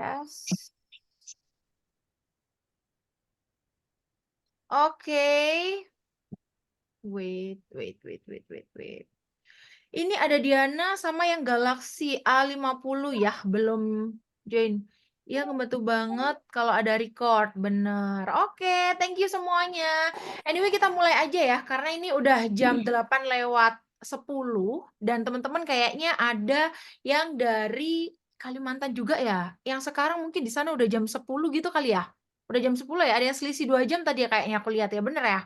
Yes. Oke. Wait. Ini ada Diana sama yang Galaxy A50 ya, belum join. Iya, ngebantu banget kalau ada record, bener. Oke, thank you semuanya. Anyway, kita mulai aja ya, karena ini udah jam 8:10 dan teman-teman kayaknya ada yang dari Kalimantan juga ya. Yang sekarang mungkin di sana udah jam 10 gitu kali ya. Udah jam 10 ya, ada yang selisih 2 jam tadi ya kayaknya aku lihat ya, bener ya?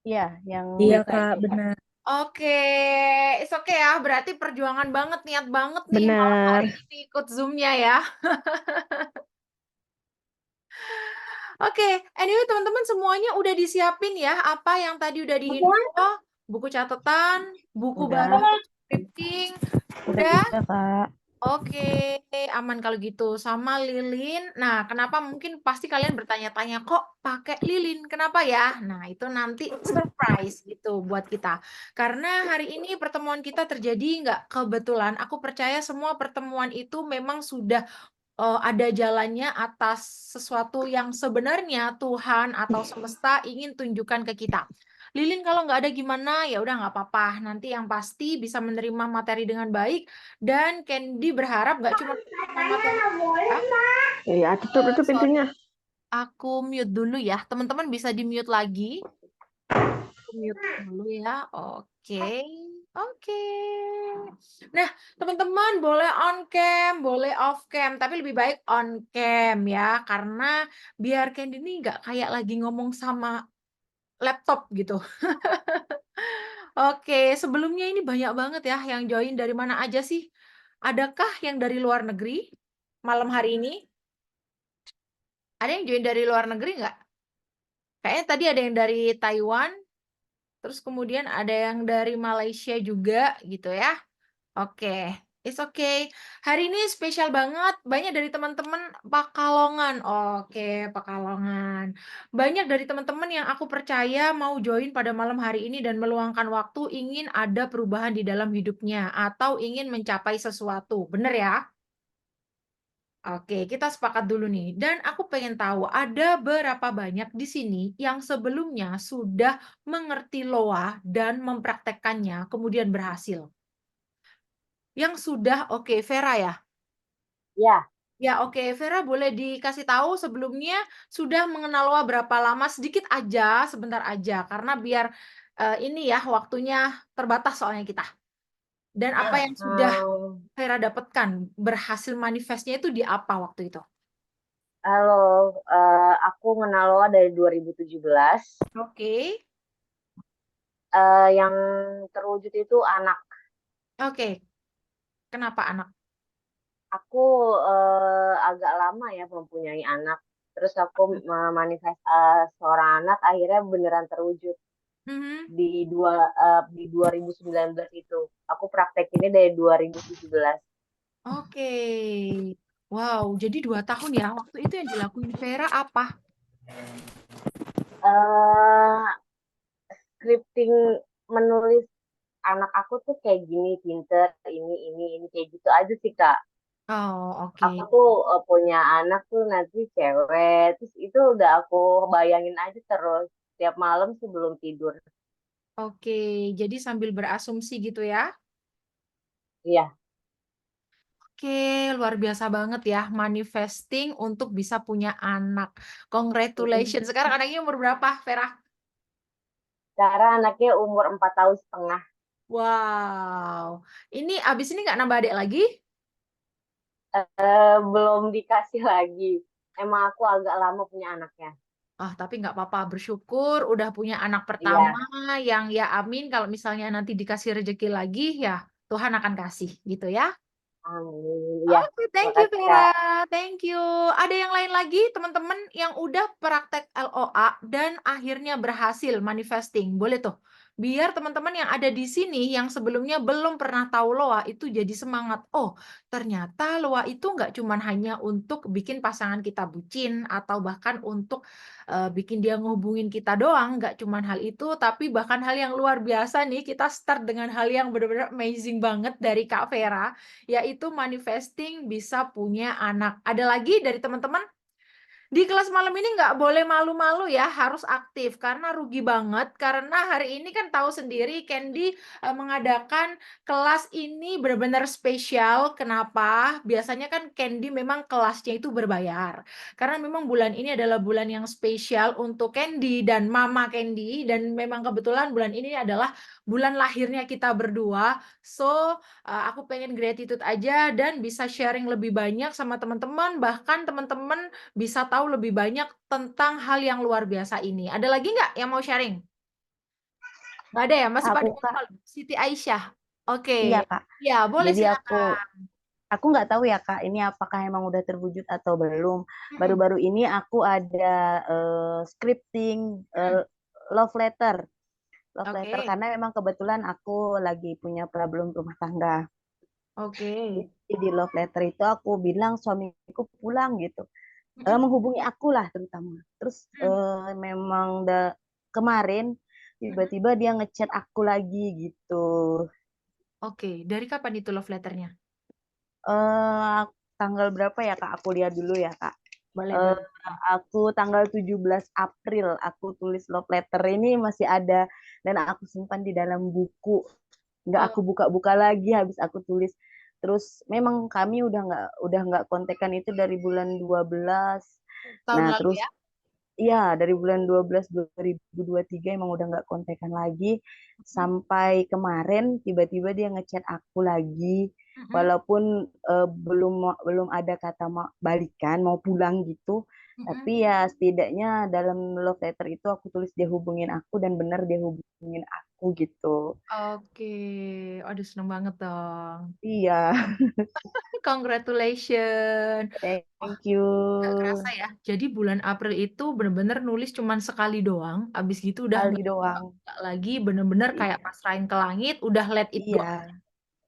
Iya, yang Iya WK Kak, itu. benar. Oke, it's okay ya. Berarti perjuangan banget, niat banget nih malam Benar. hari ini ikut Zoom-nya ya. Oke, anyway teman-teman semuanya udah disiapin ya apa yang tadi udah diinfo, buku catatan, buku baru Udah, untuk scripting, udah? Kak. Oke, aman kalau gitu. Sama lilin. Nah, kenapa mungkin pasti kalian bertanya-tanya kok pakai lilin? Kenapa ya? Nah, itu nanti surprise gitu buat kita. Karena hari ini pertemuan kita terjadi nggak kebetulan. Aku percaya semua pertemuan itu memang sudah ada jalannya atas sesuatu yang sebenarnya Tuhan atau semesta ingin tunjukkan ke kita. Lilin kalau nggak ada gimana ya udah nggak apa-apa. Nanti yang pasti bisa menerima materi dengan baik dan Candy berharap nggak cuma menerima materi ya. Iya, tutup Sorry, pintunya. aku mute dulu ya. Teman-teman bisa di mute lagi. Aku mute dulu ya. Oke. Oke. Nah, teman-teman boleh on cam, boleh off cam, tapi lebih baik on cam ya, karena biar Candy ini nggak kayak lagi ngomong sama laptop gitu. Oke, sebelumnya ini banyak banget ya yang join dari mana aja sih? Adakah yang dari luar negeri malam hari ini? Ada yang join dari luar negeri nggak? Kayaknya tadi ada yang dari Taiwan, terus kemudian ada yang dari Malaysia juga gitu ya. Oke, it's okay. Hari ini spesial banget. Banyak dari teman-teman Pekalongan. Oke, Pekalongan. Banyak dari teman-teman yang aku percaya mau join pada malam hari ini dan meluangkan waktu ingin ada perubahan di dalam hidupnya atau ingin mencapai sesuatu. Bener ya? Oke, kita sepakat dulu nih. Dan aku pengen tahu ada berapa banyak di sini yang sebelumnya sudah mengerti loa dan mempraktekkannya, kemudian berhasil. Yang sudah, oke, Vera ya? Ya, Ya, oke. Vera boleh dikasih tahu sebelumnya sudah mengenal Loa berapa lama? Sedikit aja, sebentar aja. Karena biar ini ya waktunya terbatas soalnya kita. Dan apa yang sudah Vera dapatkan berhasil manifestnya itu di apa waktu itu? halo, aku kenal Loa dari 2017. Oke. Yang terwujud itu anak. Oke. Kenapa anak? Aku agak lama ya mempunyai anak. Terus aku memanifest seorang anak, akhirnya beneran terwujud Mhm. di 2019 itu. Aku praktekinnya dari 2017. Oke. Wow, jadi 2 tahun ya. Waktu itu yang dilakuin Vera apa? eh Scripting, menulis anak aku tuh kayak gini, pinter, ini kayak gitu aja sih Kak. Oh, Aku oke. tuh punya anak tuh nanti cewek, terus itu udah aku bayangin aja terus tiap malam sebelum tidur. Oke, jadi sambil berasumsi gitu ya. Iya. Oke, luar biasa banget ya manifesting untuk bisa punya anak. Congratulations. Sekarang anaknya umur berapa, Vera? Cara anaknya umur 4 tahun setengah. Wow. Ini abis ini nggak nambah adik lagi? Belum dikasih lagi. Emang aku agak lama punya anaknya. Ah, tapi nggak apa-apa. Bersyukur udah punya anak pertama Iya, yang ya amin kalau misalnya nanti dikasih rezeki lagi ya Tuhan akan kasih gitu ya. amin. Ya, Oke, thank you makasih Kak. Vera. Thank you. Ada yang lain lagi teman-teman yang udah praktek LOA dan akhirnya berhasil manifesting. Boleh tuh biar teman-teman yang ada di sini yang sebelumnya belum pernah tahu loa itu jadi semangat. Oh, ternyata loa itu nggak cuman hanya untuk bikin pasangan kita bucin atau bahkan untuk bikin dia ngehubungin kita doang, nggak cuman hal itu, tapi bahkan hal yang luar biasa nih, kita start dengan hal yang benar-benar amazing banget dari Kak Vera, yaitu manifesting bisa punya anak. Ada lagi dari teman-teman? Di kelas malam ini nggak boleh malu-malu ya, harus aktif karena rugi banget karena hari ini kan tahu sendiri Candy, mengadakan kelas ini benar-benar spesial. Kenapa? Biasanya kan Candy memang kelasnya itu berbayar. Karena memang bulan ini adalah bulan yang spesial untuk Candy dan mama Candy dan memang kebetulan bulan ini adalah bulan lahirnya kita berdua. So, aku pengen gratitude aja dan bisa sharing lebih banyak sama teman-teman, bahkan teman-teman bisa tahu lebih banyak tentang hal yang luar biasa ini. Ada lagi nggak yang mau sharing? Nggak ada ya? Masih pada Aku Kak, ngobrol? Siti Aisyah. Oke. iya Kak. Ya, boleh Jadi silakan. aku nggak tahu ya Kak, ini apakah emang udah terwujud atau belum. Mhm, Baru-baru ini aku ada scripting mhm. love letter, love letter Oke, karena memang kebetulan aku lagi punya problem rumah tangga. oke. Jadi di love letter itu aku bilang suamiku pulang gitu, Mhm, menghubungi aku lah terutama. Terus mhm, memang kemarin mhm. tiba-tiba dia ngechat aku lagi gitu. Oke, dari kapan itu love letter-nya? eh Tanggal berapa ya Kak? Aku lihat dulu ya Kak. Boleh, Eh, boleh. aku tanggal 17 April aku tulis love letter ini masih ada dan aku simpan di dalam buku. Nggak Oh, aku buka-buka lagi habis aku tulis. Terus memang kami udah nggak kontekan itu dari bulan 12. tahun Nah, lalu terus ya? iya, dari bulan 12 2023 emang udah nggak kontekan lagi. Mhm, Sampai kemarin tiba-tiba dia ngechat aku lagi. mhm, Walaupun belum ada kata mau balikan, mau pulang gitu. Tapi mhm. ya setidaknya dalam love letter itu aku tulis dia hubungin aku dan benar dia hubungin aku gitu. Oke. Aduh, seneng banget dong. Iya, Congratulations. Wah, thank you. nggak kerasa ya. Jadi bulan April itu bener-bener nulis cuman sekali doang, abis gitu udah Kali nggak doang. buka lagi, bener-bener kayak Iya, pasrahin ke langit, udah let it go. iya,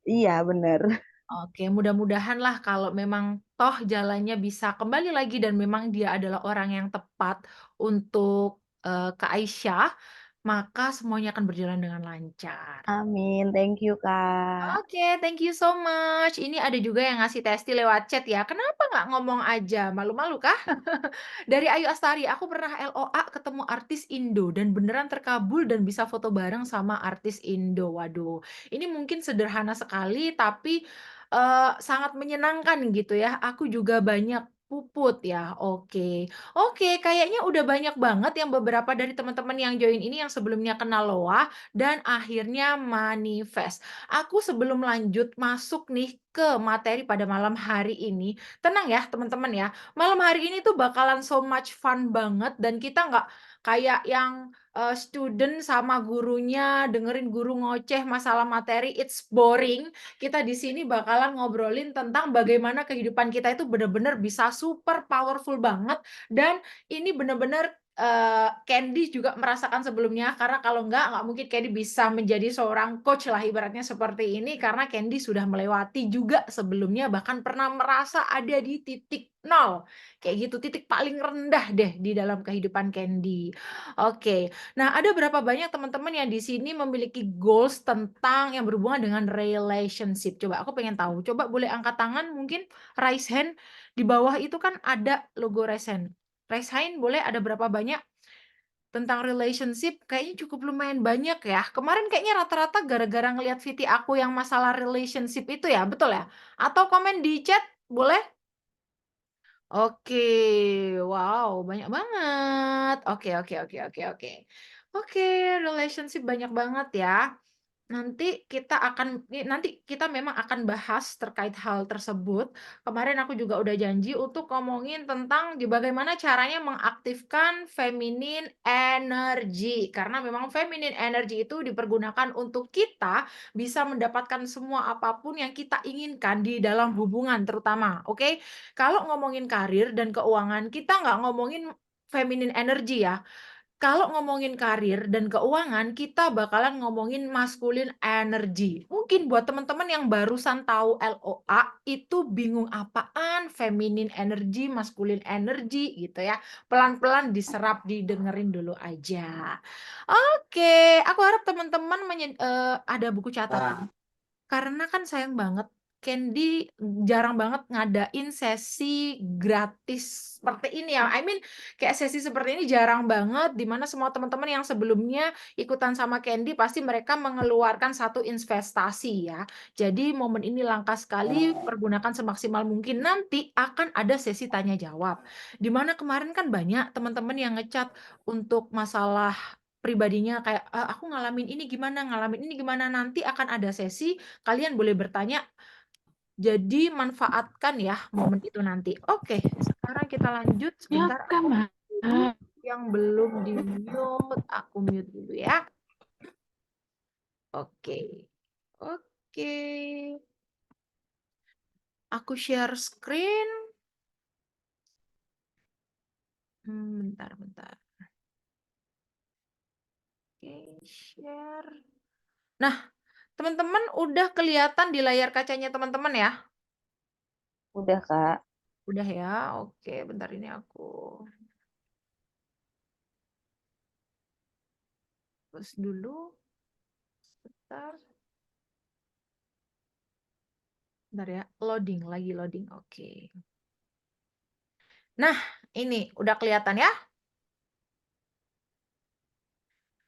iya bener. Oke, mudah-mudahan lah kalau memang toh jalannya bisa kembali lagi dan memang dia adalah orang yang tepat untuk Kak Aisyah, maka semuanya akan berjalan dengan lancar. Amin, thank you Kak. Oke, thank you so much. Ini ada juga yang ngasih testi lewat chat ya. Kenapa nggak ngomong aja? Malu-malu kah? Dari Ayu Astari, aku pernah LOA ketemu artis Indo dan beneran terkabul dan bisa foto bareng sama artis Indo. Waduh, ini mungkin sederhana sekali tapi sangat menyenangkan gitu ya. Aku juga banyak puput ya. Oke. Oke, kayaknya udah banyak banget yang beberapa dari teman-teman yang join ini yang sebelumnya kenal Loa dan akhirnya manifest. Aku sebelum lanjut masuk nih ke materi pada malam hari ini, tenang ya teman-teman ya. Malam hari ini tuh bakalan so much fun banget dan kita nggak kayak yang, student sama gurunya dengerin guru ngoceh masalah materi, it's boring. Kita di sini bakalan ngobrolin tentang bagaimana kehidupan kita itu bener-bener bisa super powerful banget dan ini bener-bener, Candy juga merasakan sebelumnya karena kalau nggak mungkin Candy bisa menjadi seorang coach lah ibaratnya seperti ini karena Candy sudah melewati juga sebelumnya bahkan pernah merasa ada di titik nol. Kayak gitu, titik paling rendah deh di dalam kehidupan Candy. Oke. Nah, ada berapa banyak teman-teman yang di sini memiliki goals tentang yang berhubungan dengan relationship? Coba aku pengen tahu. Coba boleh angkat tangan mungkin, raise hand. Di bawah itu kan ada logo raise hand. Raise hand boleh ada berapa banyak tentang relationship? Kayaknya cukup lumayan banyak ya. Kemarin kayaknya rata-rata gara-gara ngelihat VT aku yang masalah relationship itu ya, betul ya? Atau komen di chat boleh? Oke, wow, banyak banget. Oke, oke, oke, oke, oke. Oke, relationship banyak banget ya. Nanti kita memang akan bahas terkait hal tersebut. Kemarin aku juga udah janji untuk ngomongin tentang bagaimana caranya mengaktifkan feminine energy. Karena memang feminine energy itu dipergunakan untuk kita bisa mendapatkan semua apapun yang kita inginkan di dalam hubungan terutama, oke? Kalau ngomongin karir dan keuangan, kita nggak ngomongin feminine energy ya. Kalau ngomongin karir dan keuangan, kita bakalan ngomongin masculine energy. Mungkin buat teman-teman yang barusan tahu LOA itu bingung apaan feminine energy, masculine energy gitu ya. Pelan-pelan diserap, didengerin dulu aja. Oke, aku harap teman-teman ada buku catatan. Karena kan sayang banget Candy jarang banget ngadain sesi gratis seperti ini ya. I mean kayak sesi seperti ini jarang banget di mana semua teman-teman yang sebelumnya ikutan sama Candy pasti mereka mengeluarkan satu investasi ya. Jadi momen ini langka sekali, pergunakan semaksimal mungkin. Nanti akan ada sesi tanya jawab. Di mana kemarin kan banyak teman-teman yang ngecat untuk masalah pribadinya kayak aku ngalamin ini gimana, nanti akan ada sesi kalian boleh bertanya, jadi manfaatkan ya momen itu nanti. Oke, sekarang kita lanjut sebentar. Yang belum di mute, aku mute dulu ya. Oke. Aku share screen. Bentar. Oke, share. Nah, teman-teman udah kelihatan di layar kacanya teman-teman ya? Udah, Kak. Udah ya, oke. Bentar ini aku terus dulu. Bentar ya, lagi loading. Oke. Nah, ini udah kelihatan ya?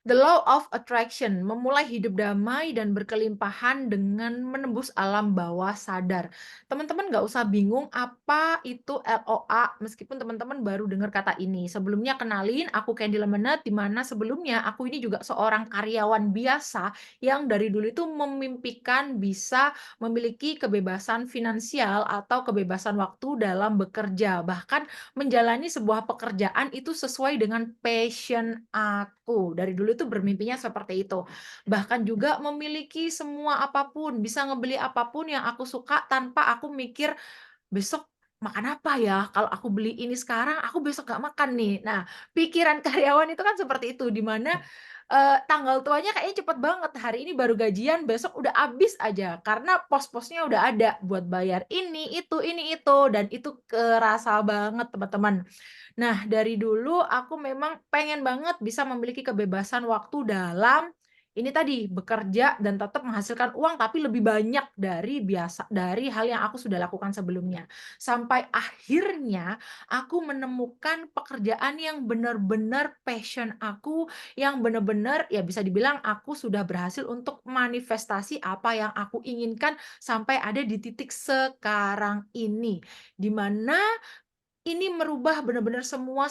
The Law of Attraction, memulai hidup damai dan berkelimpahan dengan menembus alam bawah sadar. Teman-teman nggak usah bingung apa itu LOA, meskipun teman-teman baru dengar kata ini. Sebelumnya kenalin, aku Candy Lemenet, di mana sebelumnya aku ini juga seorang karyawan biasa yang dari dulu itu memimpikan bisa memiliki kebebasan finansial atau kebebasan waktu dalam bekerja. Bahkan menjalani sebuah pekerjaan itu sesuai dengan passion aku. Dari dulu tuh bermimpinya seperti itu. Bahkan juga memiliki semua apapun, bisa ngebeli apapun yang aku suka tanpa aku mikir besok makan apa ya? Kalau aku beli ini sekarang, aku besok gak makan nih. Nah, pikiran karyawan itu kan seperti itu, di mana tanggal tuanya kayaknya cepet banget. Hari ini baru gajian, besok udah habis aja. Karena pos-posnya udah ada buat bayar ini, itu. Dan itu kerasa banget teman-teman. Nah, dari dulu aku memang pengen banget bisa memiliki kebebasan waktu dalam ini tadi bekerja dan tetap menghasilkan uang tapi lebih banyak dari hal yang aku sudah lakukan sebelumnya. Sampai akhirnya aku menemukan pekerjaan yang benar-benar passion aku, yang benar-benar ya bisa dibilang aku sudah berhasil untuk manifestasi apa yang aku inginkan sampai ada di titik sekarang ini. Di mana ini merubah benar-benar semua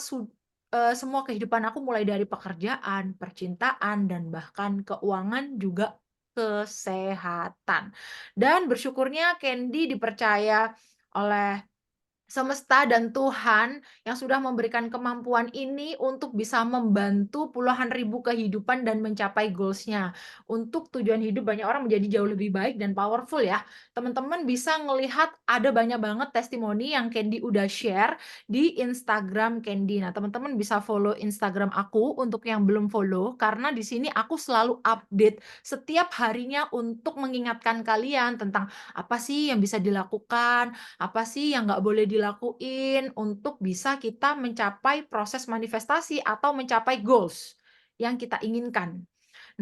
kehidupan aku mulai dari pekerjaan, percintaan, dan bahkan keuangan juga kesehatan. Dan bersyukurnya Candy dipercaya oleh semesta dan Tuhan yang sudah memberikan kemampuan ini untuk bisa membantu puluhan ribu kehidupan dan mencapai goals-nya. Untuk tujuan hidup banyak orang menjadi jauh lebih baik dan powerful ya. Teman-teman bisa ngelihat ada banyak banget testimoni yang Candy udah share di Instagram Candy. Nah, teman-teman bisa follow Instagram aku untuk yang belum follow karena di sini aku selalu update setiap harinya untuk mengingatkan kalian tentang apa sih yang bisa dilakukan, apa sih yang nggak boleh dilakuin untuk bisa kita mencapai proses manifestasi atau mencapai goals yang kita inginkan.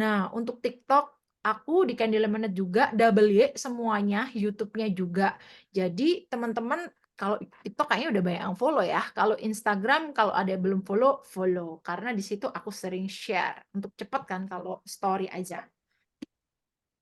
Nah, untuk TikTok, aku di Candy Lemonade juga, double Y semuanya, YouTube-nya juga. Jadi, teman-teman, kalau TikTok kayaknya udah banyak yang follow ya. Kalau Instagram, kalau ada yang belum follow, follow. Karena di situ aku sering share. Untuk cepat kan kalau story aja.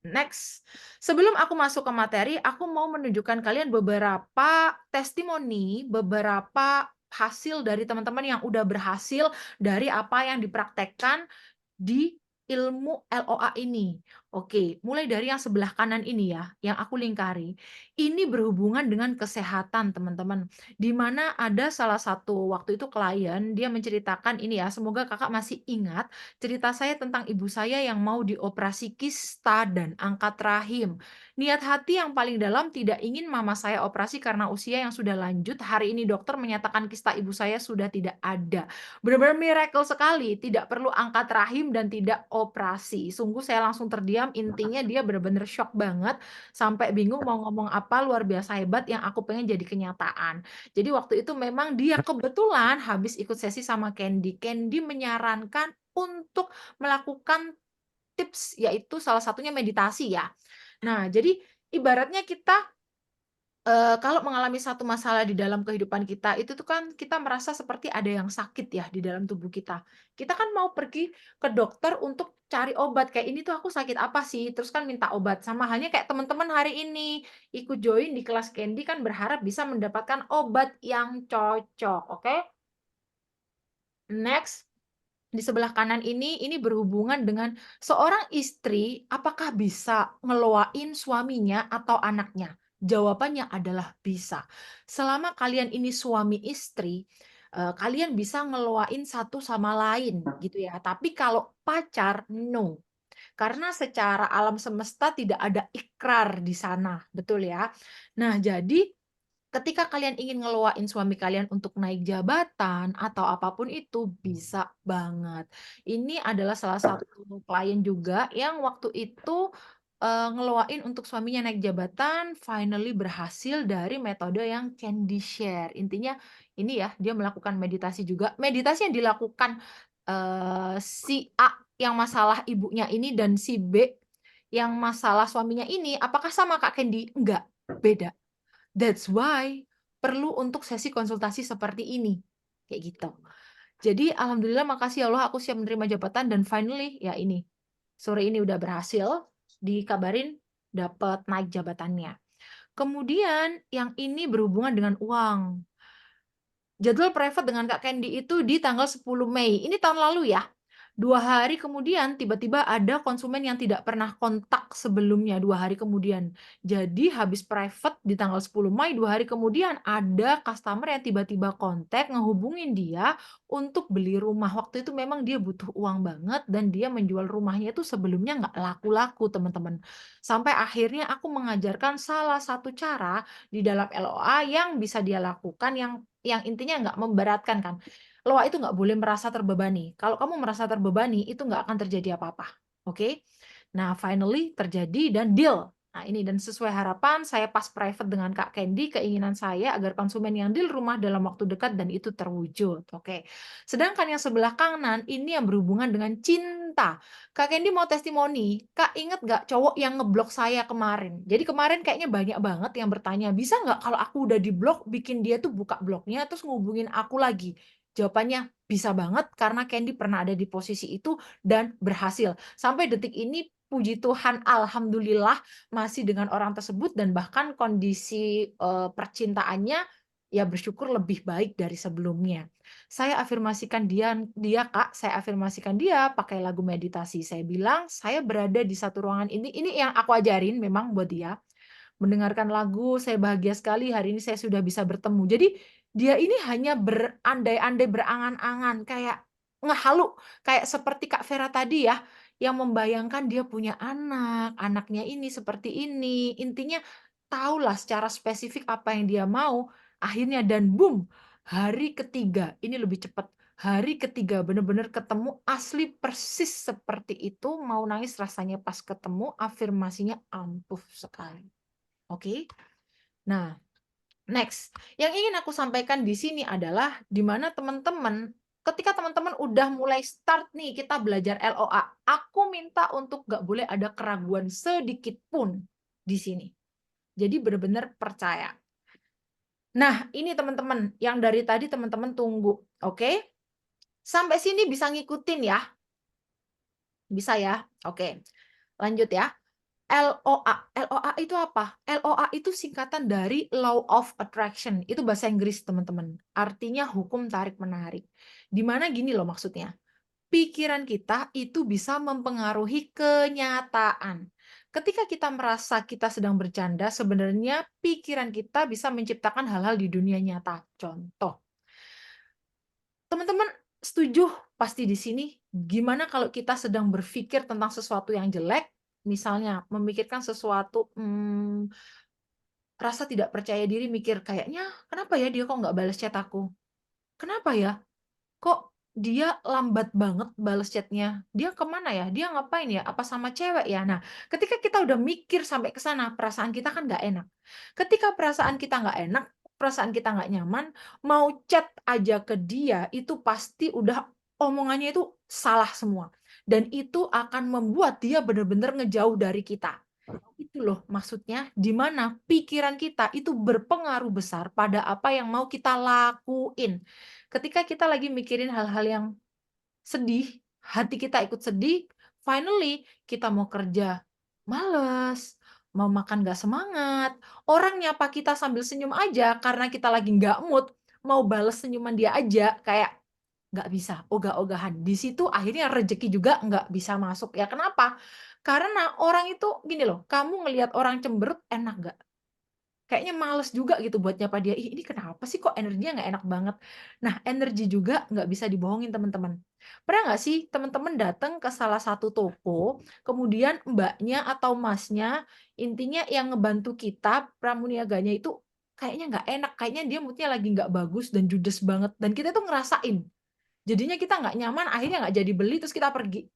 Next, sebelum aku masuk ke materi, aku mau menunjukkan kalian beberapa testimoni, beberapa hasil dari teman-teman yang udah berhasil dari apa yang dipraktekkan di ilmu LOA ini. Oke, mulai dari yang sebelah kanan ini ya, yang aku lingkari. Ini berhubungan dengan kesehatan, teman-teman. Di mana ada salah satu waktu itu klien, dia menceritakan ini ya, semoga Kakak masih ingat cerita saya tentang ibu saya yang mau dioperasi kista dan angkat rahim. Niat hati yang paling dalam tidak ingin mama saya operasi karena usia yang sudah lanjut. Hari ini dokter menyatakan kista ibu saya sudah tidak ada. Benar-benar miracle sekali, tidak perlu angkat rahim dan tidak operasi. Sungguh saya langsung terdiam, intinya dia benar-benar shock banget, sampai bingung mau ngomong apa, luar biasa hebat yang aku pengen jadi kenyataan. Jadi waktu itu memang dia kebetulan habis ikut sesi sama Candy. Candy menyarankan untuk melakukan tips, yaitu salah satunya meditasi ya. Nah, jadi ibaratnya kita kalau mengalami satu masalah di dalam kehidupan kita, itu tuh kan kita merasa seperti ada yang sakit ya di dalam tubuh kita. Kita kan mau pergi ke dokter untuk cari obat, kayak, "Ini tuh aku sakit apa sih?" Terus kan minta obat. Sama halnya kayak teman-teman hari ini ikut join di kelas Candy kan berharap bisa mendapatkan obat yang cocok, oke? Next. Di sebelah kanan ini berhubungan dengan seorang istri apakah bisa ngeloain suaminya atau anaknya? Jawabannya adalah bisa. Selama kalian ini suami istri, kalian bisa ngeloain satu sama lain gitu ya. Tapi kalau pacar, no. Karena secara alam semesta tidak ada ikrar di sana, betul ya? Nah, jadi ketika kalian ingin ngeluain suami kalian untuk naik jabatan atau apapun itu, bisa banget. Ini adalah salah satu klien juga yang waktu itu, ngeluain untuk suaminya naik jabatan, finally berhasil dari metode yang Candy share. Intinya ini ya, dia melakukan meditasi juga. Meditasi yang dilakukan, si A yang masalah ibunya ini dan si B yang masalah suaminya ini, apakah sama Kak Candy? Enggak, beda. That's why perlu untuk sesi konsultasi seperti ini, kayak gitu. Jadi alhamdulillah makasih ya Allah aku siap menerima jabatan dan finally ya ini, sore ini udah berhasil dikabarin dapat naik jabatannya. Kemudian yang ini berhubungan dengan uang. Jadwal private dengan Kak Candy itu di tanggal 10 Mei, ini tahun lalu ya. 2 hari kemudian tiba-tiba ada konsumen yang tidak pernah kontak sebelumnya 2 hari kemudian. Jadi habis private di tanggal 10 Mei 2 hari kemudian ada customer yang tiba-tiba kontak ngehubungin dia untuk beli rumah. Waktu itu memang dia butuh uang banget dan dia menjual rumahnya itu sebelumnya nggak laku-laku teman-teman. Sampai akhirnya aku mengajarkan salah satu cara di dalam LOA yang bisa dia lakukan yang intinya nggak memberatkan kan. LOA itu nggak boleh merasa terbebani. Kalau kamu merasa terbebani, itu nggak akan terjadi apa-apa. Oke? Nah, finally terjadi dan deal. Nah, ini dan sesuai harapan, saya pas private dengan Kak Candy, keinginan saya agar konsumen yang deal rumah dalam waktu dekat dan itu terwujud. Oke. Sedangkan yang sebelah kanan, ini yang berhubungan dengan cinta. Kak Candy mau testimoni, Kak inget nggak cowok yang ngeblok saya kemarin? Jadi kemarin kayaknya banyak banget yang bertanya, bisa nggak kalau aku udah diblok, bikin dia tuh buka bloknya, terus ngubungin aku lagi? Jawabannya bisa banget karena Candy pernah ada di posisi itu dan berhasil. Sampai detik ini puji Tuhan alhamdulillah masih dengan orang tersebut dan bahkan kondisi percintaannya ya bersyukur lebih baik dari sebelumnya. Saya afirmasikan dia Kak, saya afirmasikan dia pakai lagu meditasi. Saya bilang saya berada di satu ruangan ini yang aku ajarin memang buat dia. Mendengarkan lagu, saya bahagia sekali hari ini saya sudah bisa bertemu. Jadi dia ini hanya berandai-andai, berangan-angan, kayak ngehalu, kayak seperti Kak Vera tadi ya, yang membayangkan dia punya anak, anaknya ini seperti ini. Intinya tahulah secara spesifik apa yang dia mau, akhirnya dan boom, hari ketiga, ini lebih cepat. Hari ketiga benar-benar ketemu asli persis seperti itu, mau nangis rasanya pas ketemu, afirmasinya ampuh sekali. Oke. Nah, next, yang ingin aku sampaikan di sini adalah di mana teman-teman, ketika teman-teman udah mulai start nih kita belajar LOA, aku minta untuk nggak boleh ada keraguan sedikit pun di sini. Jadi benar-benar percaya. Nah, ini teman-teman, yang dari tadi teman-teman tunggu, oke? Sampai sini bisa ngikutin ya? Bisa ya? Oke. Lanjut ya. LOA. LOA itu apa? LOA itu singkatan dari Law of Attraction. Itu bahasa Inggris, teman-teman. Artinya hukum tarik-menarik. Dimana gini loh maksudnya. pikiran kita itu bisa mempengaruhi kenyataan. Ketika kita merasa kita sedang bercanda, sebenarnya pikiran kita bisa menciptakan hal-hal di dunia nyata. Contoh, teman-teman setuju pasti di sini, gimana kalau kita sedang berpikir tentang sesuatu yang jelek, misalnya memikirkan sesuatu, rasa tidak percaya diri, mikir kayaknya, "Kenapa ya dia kok nggak balas chat aku? Kenapa ya? Kok dia lambat banget bales chat-nya? Dia kemana ya? Dia ngapain ya? Apa sama cewek ya?" Nah, ketika kita udah mikir sampai ke sana, perasaan kita kan nggak enak. Ketika perasaan kita nggak enak, perasaan kita nggak nyaman, mau chat aja ke dia, itu pasti udah omongannya itu salah semua. Dan itu akan membuat dia benar-benar ngejauh dari kita. Itu loh maksudnya, di mana pikiran kita itu berpengaruh besar pada apa yang mau kita lakuin. Ketika kita lagi mikirin hal-hal yang sedih, hati kita ikut sedih, finally kita mau kerja males, mau makan gak semangat, orang nyapa kita sambil senyum aja karena kita lagi nggak mood, mau bales senyuman dia aja kayak nggak bisa, ogah-ogahan. Di situ akhirnya rezeki juga nggak bisa masuk. Ya kenapa? Karena orang itu gini loh, kamu ngelihat orang cemberut enak nggak? Kayaknya males juga gitu buat nyapa dia, "Ih, ini kenapa sih kok energinya nggak enak banget?" Nah, energi juga nggak bisa dibohongin teman-teman. Pernah nggak sih teman-teman datang ke salah satu toko, kemudian mbaknya atau masnya, intinya yang ngebantu kita, pramuniaganya itu kayaknya nggak enak, kayaknya dia mood-nya lagi nggak bagus dan judes banget, dan kita tuh ngerasain. Jadinya kita nggak nyaman, akhirnya nggak jadi beli, terus kita pergi.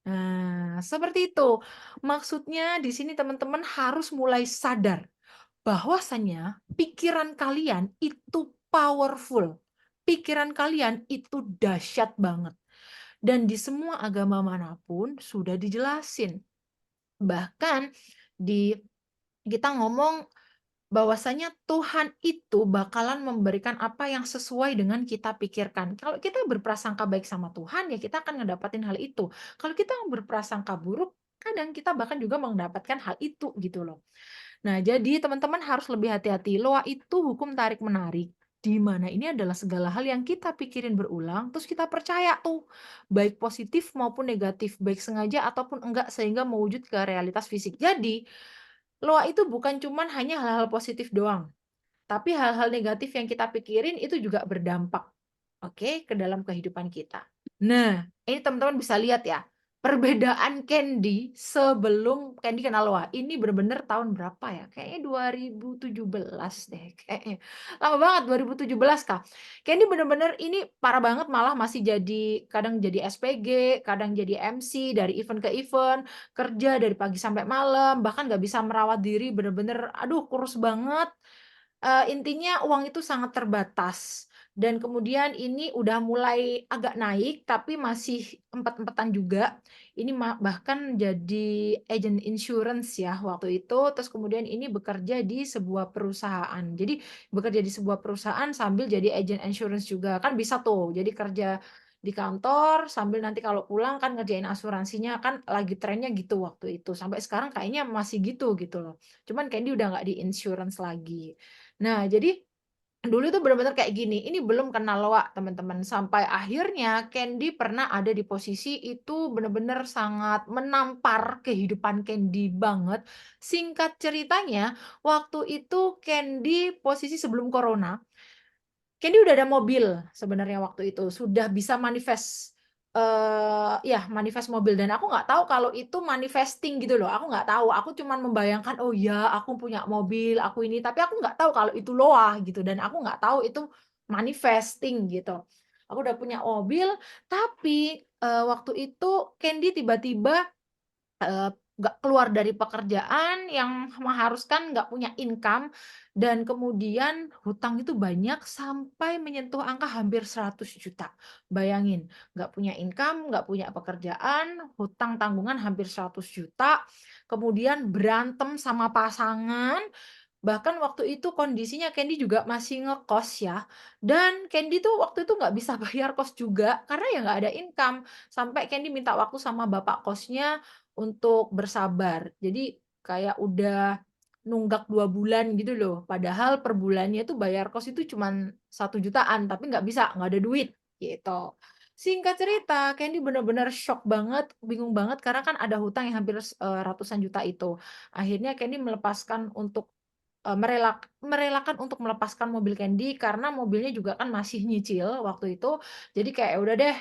Nah, seperti itu. Maksudnya di sini teman-teman harus mulai sadar bahwasanya pikiran kalian itu powerful. Pikiran kalian itu dahsyat banget. Dan di semua agama manapun sudah dijelasin. Bahkan di kita ngomong bahwasanya Tuhan itu bakalan memberikan apa yang sesuai dengan kita pikirkan. Kalau kita berprasangka baik sama Tuhan, ya kita akan ngedapatin hal itu. Kalau kita berprasangka buruk, kadang kita bahkan juga mendapatkan hal itu gitu loh. Nah, jadi teman-teman harus lebih hati-hati. Loa itu hukum tarik-menarik, di mana ini adalah segala hal yang kita pikirin berulang, terus kita percaya tuh, baik positif maupun negatif, baik sengaja ataupun enggak, sehingga mewujud ke realitas fisik. Jadi, Loa itu bukan cuman hanya hal-hal positif doang, tapi hal-hal negatif yang kita pikirin itu juga berdampak, oke, ke dalam kehidupan kita. Nah, ini teman-teman bisa lihat ya, perbedaan Candy sebelum Candy kenal Loa. Ini bener-bener tahun berapa ya? Kayaknya 2017 deh, kayaknya. Lama banget, 2017 Kak. Candy bener-bener ini parah banget, malah masih jadi, kadang jadi SPG, kadang jadi MC, dari event ke event, kerja dari pagi sampai malam, bahkan nggak bisa merawat diri, bener-bener, aduh kurus banget. Intinya uang itu sangat terbatas. Dan kemudian ini udah mulai agak naik, tapi masih empet-empetan juga. Ini bahkan jadi agent insurance ya waktu itu. Terus kemudian ini bekerja di sebuah perusahaan. Jadi bekerja di sebuah perusahaan sambil jadi agent insurance juga. Kan bisa tuh. Jadi kerja di kantor sambil nanti kalau pulang kan ngerjain asuransinya, kan lagi trennya gitu waktu itu. Sampai sekarang kayaknya masih gitu gitu loh. Cuman Candy udah nggak di insurance lagi. Nah, jadi dulu itu benar-benar kayak gini, ini belum kenal Loa teman-teman, sampai akhirnya Candy pernah ada di posisi itu benar-benar sangat menampar kehidupan Candy banget. Singkat ceritanya, waktu itu Candy posisi sebelum corona, Candy udah ada mobil sebenarnya waktu itu, sudah bisa manifest, ya manifest mobil, dan aku nggak tahu kalau itu manifesting gitu loh, aku nggak tahu, aku cuman membayangkan, "Oh ya aku punya mobil, aku ini," tapi aku nggak tahu kalau itu loa gitu, dan aku nggak tahu itu manifesting gitu. Aku udah punya mobil, tapi, waktu itu Candy tiba-tiba nggak keluar dari pekerjaan yang mengharuskan nggak punya income, dan kemudian hutang itu banyak sampai menyentuh angka hampir 100 juta. Bayangin, nggak punya income, nggak punya pekerjaan, hutang tanggungan hampir 100 juta, kemudian berantem sama pasangan, bahkan waktu itu kondisinya Candy juga masih ngekos ya, dan Candy tuh waktu itu nggak bisa bayar kos juga karena ya nggak ada income, sampai Candy minta waktu sama bapak kosnya untuk bersabar. Jadi kayak udah nunggak 2 bulan gitu loh. Padahal per bulannya itu bayar kos itu cuman 1 jutaan, tapi nggak bisa, nggak ada duit gitu. Singkat cerita, Candy bener-bener shock banget, bingung banget karena kan ada hutang yang hampir ratusan juta itu. Akhirnya Candy melepaskan untuk merelakan untuk melepaskan mobil Candy karena mobilnya juga kan masih nyicil waktu itu. Jadi kayak, "Ya udah deh,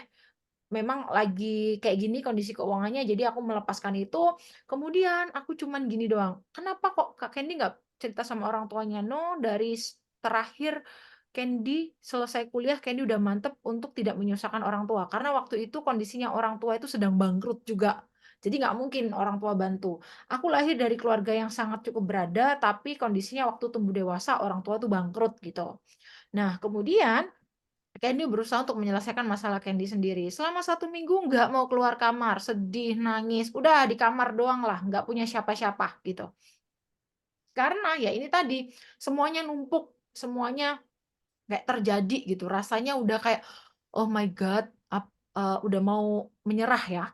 memang lagi kayak gini kondisi keuangannya, jadi aku melepaskan itu." Kemudian aku cuman gini doang, "Kenapa kok Kak Candy nggak cerita sama orang tuanya?" No, dari terakhir Candy selesai kuliah, Candy udah mantep untuk tidak menyusahkan orang tua. Karena waktu itu kondisinya orang tua itu sedang bangkrut juga. Jadi nggak mungkin orang tua bantu. Aku lahir dari keluarga yang sangat cukup berada, tapi kondisinya waktu tumbuh dewasa orang tua tuh bangkrut gitu. Nah, kemudian Candy berusaha untuk menyelesaikan masalah Candy sendiri. Selama 1 minggu nggak mau keluar kamar, sedih, nangis, udah di kamar doang lah, nggak punya siapa-siapa gitu. Karena ya ini tadi, semuanya numpuk, semuanya kayak terjadi gitu. Rasanya udah kayak, oh my God, udah mau menyerah ya.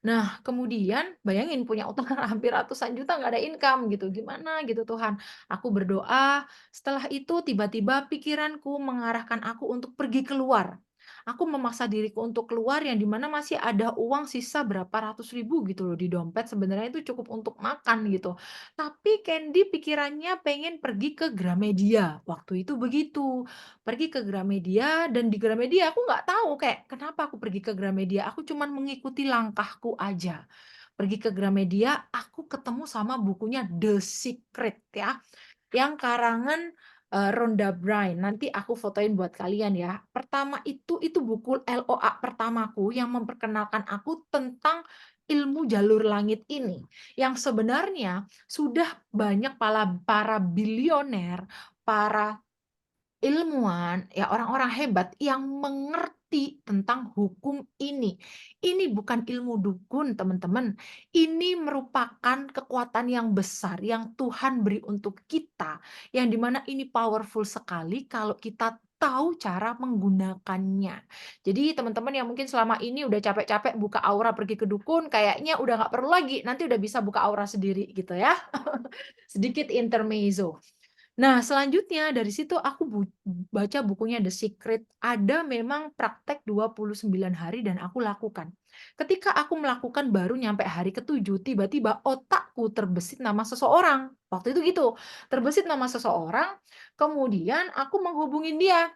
Nah, kemudian bayangin punya utang hampir ratusan juta nggak ada income gitu, gimana gitu Tuhan. Aku berdoa, setelah itu tiba-tiba pikiranku mengarahkan aku untuk pergi keluar. Aku memaksa diriku untuk keluar yang dimana masih ada uang sisa berapa ratus ribu gitu loh di dompet, sebenarnya itu cukup untuk makan gitu. Tapi Candy pikirannya pengen pergi ke Gramedia, waktu itu begitu. Pergi ke Gramedia dan di Gramedia aku nggak tahu kayak kenapa aku pergi ke Gramedia, aku cuman mengikuti langkahku aja. Pergi ke Gramedia, aku ketemu sama bukunya The Secret ya, yang karangan, Rhonda Byrne. Nanti aku fotoin buat kalian ya. Pertama itu buku LOA pertamaku yang memperkenalkan aku tentang ilmu jalur langit ini, yang sebenarnya sudah banyak para bilioner, para ilmuwan, ya orang-orang hebat yang mengerti tentang hukum ini. Ini bukan ilmu dukun, teman-teman. Ini merupakan kekuatan yang besar yang Tuhan beri untuk kita, yang dimana ini powerful sekali kalau kita tahu cara menggunakannya. Jadi teman-teman yang mungkin selama ini udah capek-capek buka aura pergi ke dukun, kayaknya udah nggak perlu lagi, nanti udah bisa buka aura sendiri gitu ya. Sedikit intermezzo. Nah, selanjutnya dari situ aku baca bukunya The Secret. Ada memang praktek 29 hari dan aku lakukan. Ketika aku melakukan baru nyampe hari ke-7, tiba-tiba otakku terbesit nama seseorang. Waktu itu gitu, terbesit nama seseorang, kemudian aku menghubungin dia.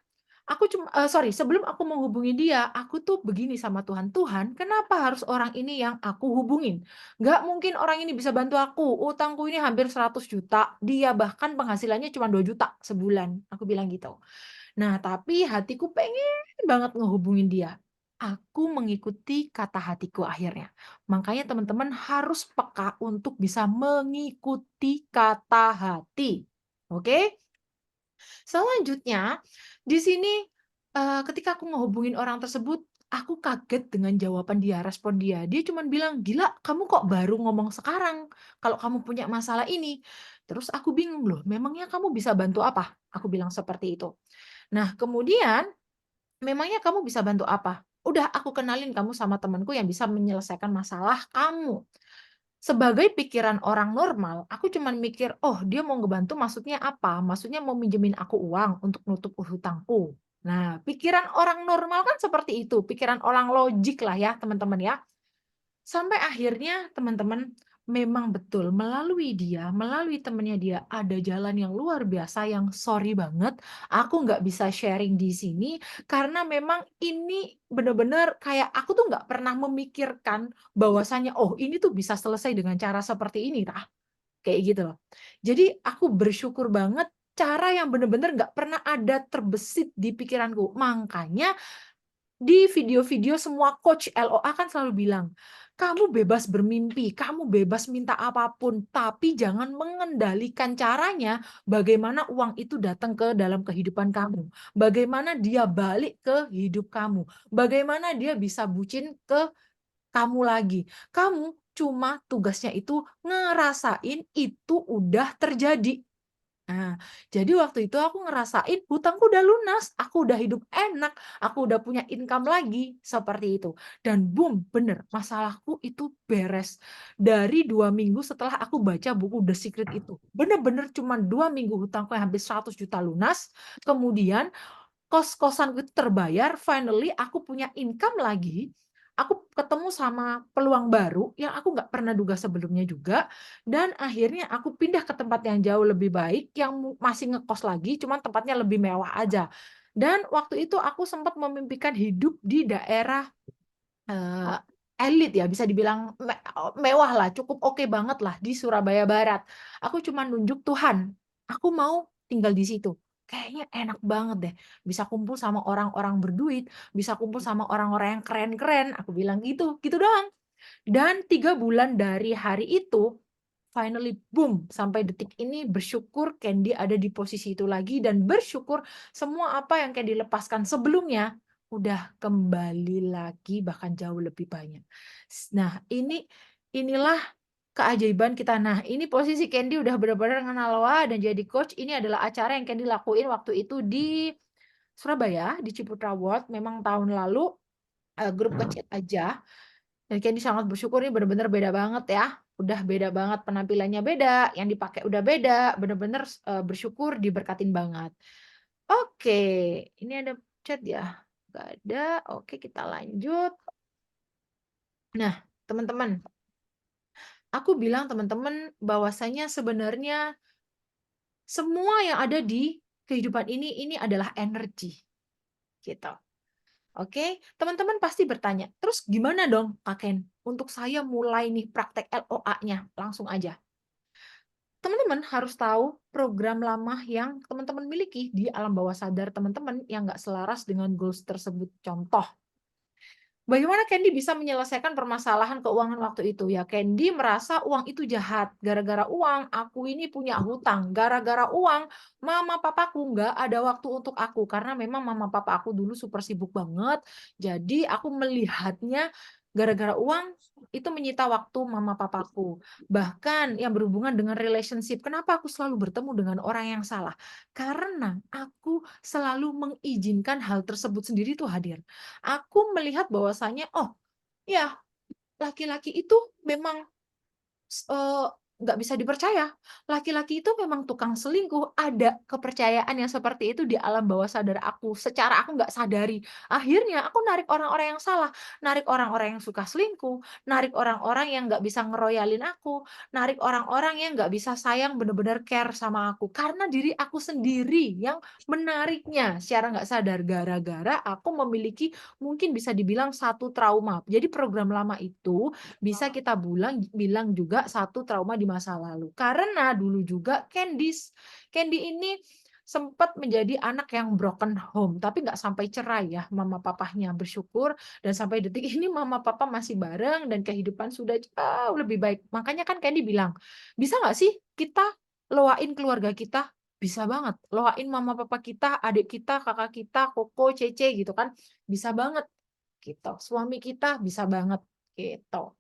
Sebelum aku menghubungi dia, aku tuh begini sama Tuhan, "Tuhan, kenapa harus orang ini yang aku hubungin? Nggak mungkin orang ini bisa bantu aku, utangku ini hampir 100 juta, dia bahkan penghasilannya cuma 2 juta sebulan." Aku bilang gitu. Nah, tapi hatiku pengen banget ngehubungin dia. Aku mengikuti kata hatiku akhirnya. Makanya teman-teman harus peka untuk bisa mengikuti kata hati. Oke? Selanjutnya, di sini, ketika aku ngehubungin orang tersebut, aku kaget dengan jawaban dia, respon dia. Dia cuman bilang, "Gila, kamu kok baru ngomong sekarang, kalau kamu punya masalah ini?" Terus aku bingung, "Loh, memangnya kamu bisa bantu apa?" Aku bilang seperti itu. Nah, kemudian, "Memangnya kamu bisa bantu apa?" "Udah, aku kenalin kamu sama temanku yang bisa menyelesaikan masalah kamu." Sebagai pikiran orang normal, aku cuman mikir, "Oh, dia mau ngebantu maksudnya apa? Maksudnya mau minjemin aku uang untuk nutup hutangku." Nah, pikiran orang normal kan seperti itu, pikiran orang logik lah ya, teman-teman ya. Sampai akhirnya teman-teman, memang betul melalui dia, melalui temennya dia, ada jalan yang luar biasa yang sorry banget, aku nggak bisa sharing di sini, karena memang ini bener-bener kayak aku tuh nggak pernah memikirkan bahwasanya, "Oh, ini tuh bisa selesai dengan cara seperti ini tah." Kayak gitu loh. Jadi aku bersyukur banget cara yang bener-bener nggak pernah ada terbesit di pikiranku. Makanya di video-video semua coach LOA kan selalu bilang, "Kamu bebas bermimpi, kamu bebas minta apapun, tapi jangan mengendalikan caranya bagaimana uang itu datang ke dalam kehidupan kamu. Bagaimana dia balik ke hidup kamu. Bagaimana dia bisa bucin ke kamu lagi. Kamu cuma tugasnya itu ngerasain itu udah terjadi." Nah, jadi waktu itu aku ngerasain hutangku udah lunas, aku udah hidup enak, aku udah punya income lagi, seperti itu. Dan boom, bener, masalahku itu beres. Dari 2 minggu setelah aku baca buku The Secret itu. Bener-bener cuma 2 minggu hutangku yang hampir 100 juta lunas, kemudian kos-kosanku itu terbayar, finally aku punya income lagi, aku ketemu sama peluang baru yang aku nggak pernah duga sebelumnya juga, dan akhirnya aku pindah ke tempat yang jauh lebih baik, yang masih ngekos lagi, cuman tempatnya lebih mewah aja. Dan waktu itu aku sempat memimpikan hidup di daerah Eee, elit ya, bisa dibilang mewah lah, cukup oke banget lah di Surabaya Barat. Aku cuma nunjuk, "Tuhan, aku mau tinggal di situ. Kayaknya enak banget deh, bisa kumpul sama orang-orang berduit, bisa kumpul sama orang-orang yang keren-keren," aku bilang gitu, gitu doang. Dan 3 bulan dari hari itu, finally boom, sampai detik ini bersyukur Candy ada di posisi itu lagi, dan bersyukur semua apa yang Candy lepaskan sebelumnya udah kembali lagi, bahkan jauh lebih banyak. Nah, inilah keajaiban kita. Nah, ini posisi Candy udah benar-benar kenal Wah dan jadi coach. Ini adalah acara yang Candy lakuin waktu itu di Surabaya, di Ciputra World, memang tahun lalu, grup kecil aja. Dan Candy sangat bersyukur ini bener-bener beda banget ya, udah beda banget, penampilannya beda, yang dipakai udah beda, bener-bener bersyukur diberkatin banget. Oke, ini ada chat ya? Nggak ada, oke kita lanjut. Nah, teman-teman, aku bilang teman-teman bahwasanya sebenarnya semua yang ada di kehidupan ini adalah energi, gitu. Oke, teman-teman pasti bertanya, terus gimana dong Kak Ken? Untuk saya mulai nih praktek LOA-nya, langsung aja. Teman-teman harus tahu program lama yang teman-teman miliki di alam bawah sadar teman-teman yang nggak selaras dengan goals tersebut. Contoh, bagaimana Candy bisa menyelesaikan permasalahan keuangan waktu itu? Ya, Candy merasa uang itu jahat. Gara-gara uang, aku ini punya hutang. Gara-gara uang, mama papaku nggak ada waktu untuk aku. Karena memang mama papa aku dulu super sibuk banget. Jadi aku melihatnya gara-gara uang itu menyita waktu mama papaku. Bahkan yang berhubungan dengan relationship. Kenapa aku selalu bertemu dengan orang yang salah? Karena aku selalu mengizinkan hal tersebut sendiri tuh hadir. Aku melihat bahwasanya, oh, ya laki-laki itu memang eee, nggak bisa dipercaya. Laki-laki itu memang tukang selingkuh, ada kepercayaan yang seperti itu di alam bawah sadar aku, secara aku nggak sadari. Akhirnya aku narik orang-orang yang salah, narik orang-orang yang suka selingkuh, narik orang-orang yang nggak bisa ngeroyalin aku, narik orang-orang yang nggak bisa sayang bener-bener care sama aku, karena diri aku sendiri yang menariknya secara nggak sadar, gara-gara aku memiliki mungkin bisa dibilang satu trauma. Jadi program lama itu bisa kita bilang juga satu trauma di masa lalu. Karena dulu juga Candy ini sempat menjadi anak yang broken home, tapi nggak sampai cerai ya mama papahnya, bersyukur dan sampai detik ini mama papa masih bareng dan kehidupan sudah jauh lebih baik. Makanya kan Candy bilang, "Bisa nggak sih kita loain keluarga kita?" Bisa banget, loain mama papa kita, adik kita, kakak kita, Koko, Cece gitu kan, bisa banget gitu. Suami kita bisa banget gitu.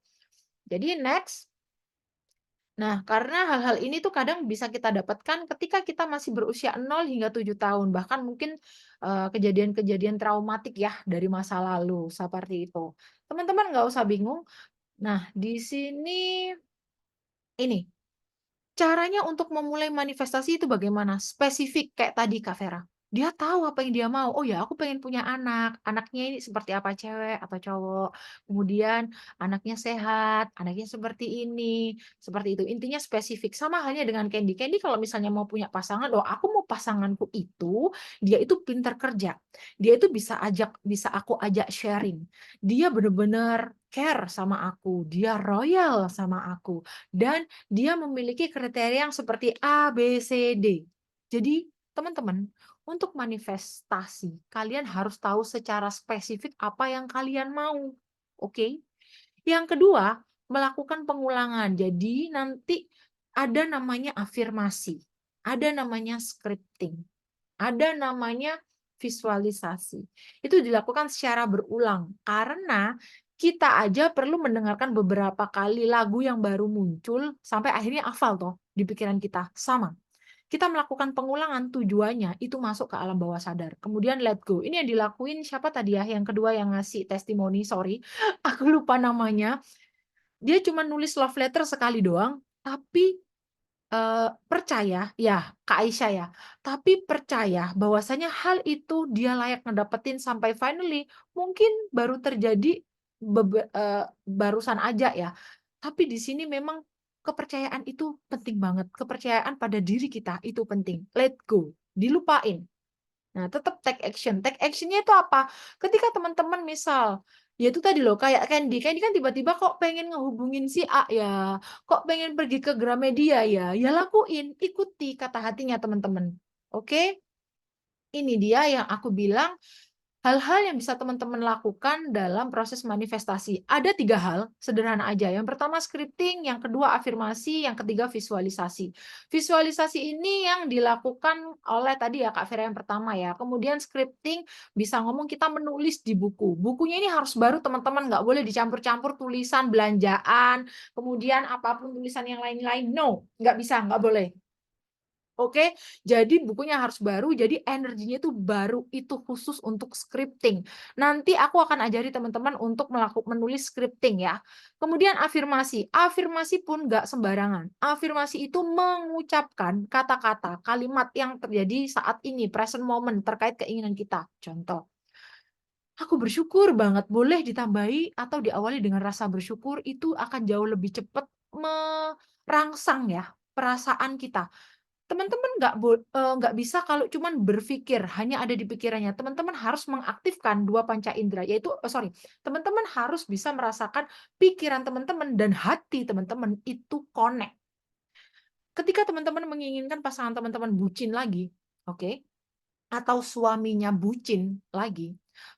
Jadi next. Nah, karena hal-hal ini tuh kadang bisa kita dapatkan ketika kita masih berusia 0 hingga 7 tahun, bahkan mungkin kejadian-kejadian traumatik ya dari masa lalu seperti itu. Teman-teman nggak usah bingung. Nah, di sini ini caranya untuk memulai manifestasi itu bagaimana? Spesifik kayak tadi Kak Vera. Dia tahu apa yang dia mau. Oh ya, aku pengen punya anak. Anaknya ini seperti apa, cewek atau cowok. Kemudian anaknya sehat, anaknya seperti ini, seperti itu. Intinya spesifik. Sama halnya dengan Candy. Candy kalau misalnya mau punya pasangan, oh aku mau pasanganku itu, dia itu pintar kerja. Dia itu bisa aku ajak sharing. Dia benar-benar care sama aku, dia royal sama aku. Dan dia memiliki kriteria yang seperti A, B, C, D. Jadi, teman-teman, untuk manifestasi, kalian harus tahu secara spesifik apa yang kalian mau. Oke? Yang kedua, melakukan pengulangan. Jadi, nanti ada namanya afirmasi, ada namanya scripting, ada namanya visualisasi. Itu dilakukan secara berulang karena kita aja perlu mendengarkan beberapa kali lagu yang baru muncul sampai akhirnya hafal toh di pikiran kita. Sama. Kita melakukan pengulangan tujuannya itu masuk ke alam bawah sadar. Kemudian let go. Ini yang dilakuin siapa tadi ya? Yang kedua yang ngasih testimoni, sorry. Aku lupa namanya. Dia cuma nulis love letter sekali doang, tapi percaya ya, Kak Aisyah ya, tapi percaya bahwasanya hal itu dia layak ngedapetin sampai finally mungkin baru terjadi barusan aja ya. Tapi di sini memang kepercayaan itu penting banget. Kepercayaan pada diri kita itu penting. Let go, dilupain. Nah, tetap take action. Take action-nya itu apa? Ketika teman-teman misal, ya itu tadi loh, kayak Candy. Candy kan tiba-tiba kok pengen ngehubungin si A ya, kok pengen pergi ke Gramedia ya, ya lakuin, ikuti kata hatinya teman-teman. Oke? Ini dia yang aku bilang, hal-hal yang bisa teman-teman lakukan dalam proses manifestasi. Ada 3 hal, sederhana aja. Yang pertama scripting, yang kedua afirmasi, yang ketiga visualisasi. Visualisasi ini yang dilakukan oleh tadi ya Kak Vera yang pertama ya. Kemudian scripting bisa ngomong kita menulis di buku. Bukunya ini harus baru teman-teman, nggak boleh dicampur-campur tulisan belanjaan, kemudian apapun tulisan yang lain-lain. No, nggak bisa, nggak boleh. Oke, jadi bukunya harus baru, jadi energinya itu baru, itu khusus untuk scripting. Nanti aku akan ajari teman-teman untuk menulis scripting ya. Kemudian afirmasi. Afirmasi pun nggak sembarangan. Afirmasi itu mengucapkan kata-kata, kalimat yang terjadi saat ini, present moment, terkait keinginan kita. Contoh, aku bersyukur banget, boleh ditambahi atau diawali dengan rasa bersyukur, itu akan jauh lebih cepat merangsang ya perasaan kita. Teman-teman nggak bisa kalau cuman berpikir, hanya ada di pikirannya. Teman-teman harus mengaktifkan 2 panca indera, yaitu teman-teman harus bisa merasakan pikiran teman-teman dan hati teman-teman itu connect. Ketika teman-teman menginginkan pasangan teman-teman bucin lagi, oke, atau suaminya bucin lagi,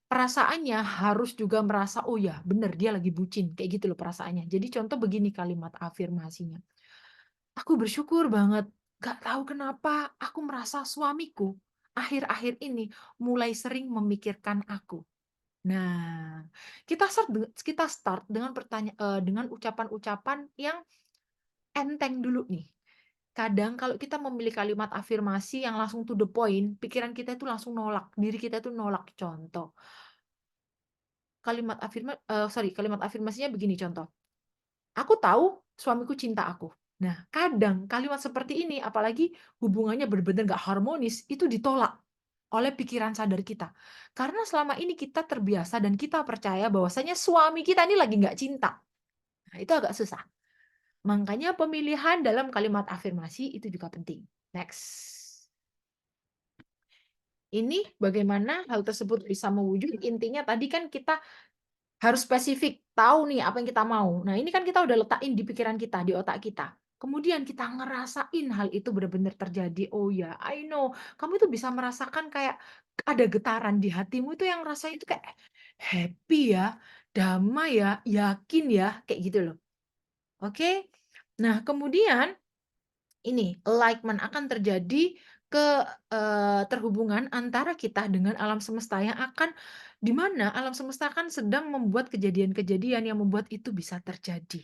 perasaannya harus juga merasa, "Oh ya, bener dia lagi bucin." Kayak gitu loh perasaannya. Jadi contoh begini kalimat afirmasinya. Aku bersyukur banget, gak tahu kenapa aku merasa suamiku akhir-akhir ini mulai sering memikirkan aku. Nah, kita start dengan ucapan-ucapan yang enteng dulu nih. Kadang kalau kita memilih kalimat afirmasi yang langsung to the point, pikiran kita itu langsung nolak, diri kita itu nolak. Contoh, kalimat afirmasinya begini contoh. Aku tahu suamiku cinta aku. Nah, kadang kalimat seperti ini, apalagi hubungannya benar-benar nggak harmonis, itu ditolak oleh pikiran sadar kita. Karena selama ini kita terbiasa dan kita percaya bahwasanya suami kita ini lagi nggak cinta. Nah, itu agak susah. Makanya pemilihan dalam kalimat afirmasi itu juga penting. Next. Ini bagaimana hal tersebut bisa mewujud. Intinya tadi kan kita harus spesifik, tahu nih apa yang kita mau. Nah, ini kan kita udah letakin di pikiran kita, di otak kita. Kemudian kita ngerasain hal itu benar-benar terjadi. Oh ya, I know. Kamu itu bisa merasakan kayak ada getaran di hatimu itu yang rasanya itu kayak happy ya, damai ya, yakin ya, kayak gitu loh. Oke. Nah, kemudian ini alignment akan terjadi terhubungan antara kita dengan alam semesta yang akan di mana alam semesta kan sedang membuat kejadian-kejadian yang membuat itu bisa terjadi.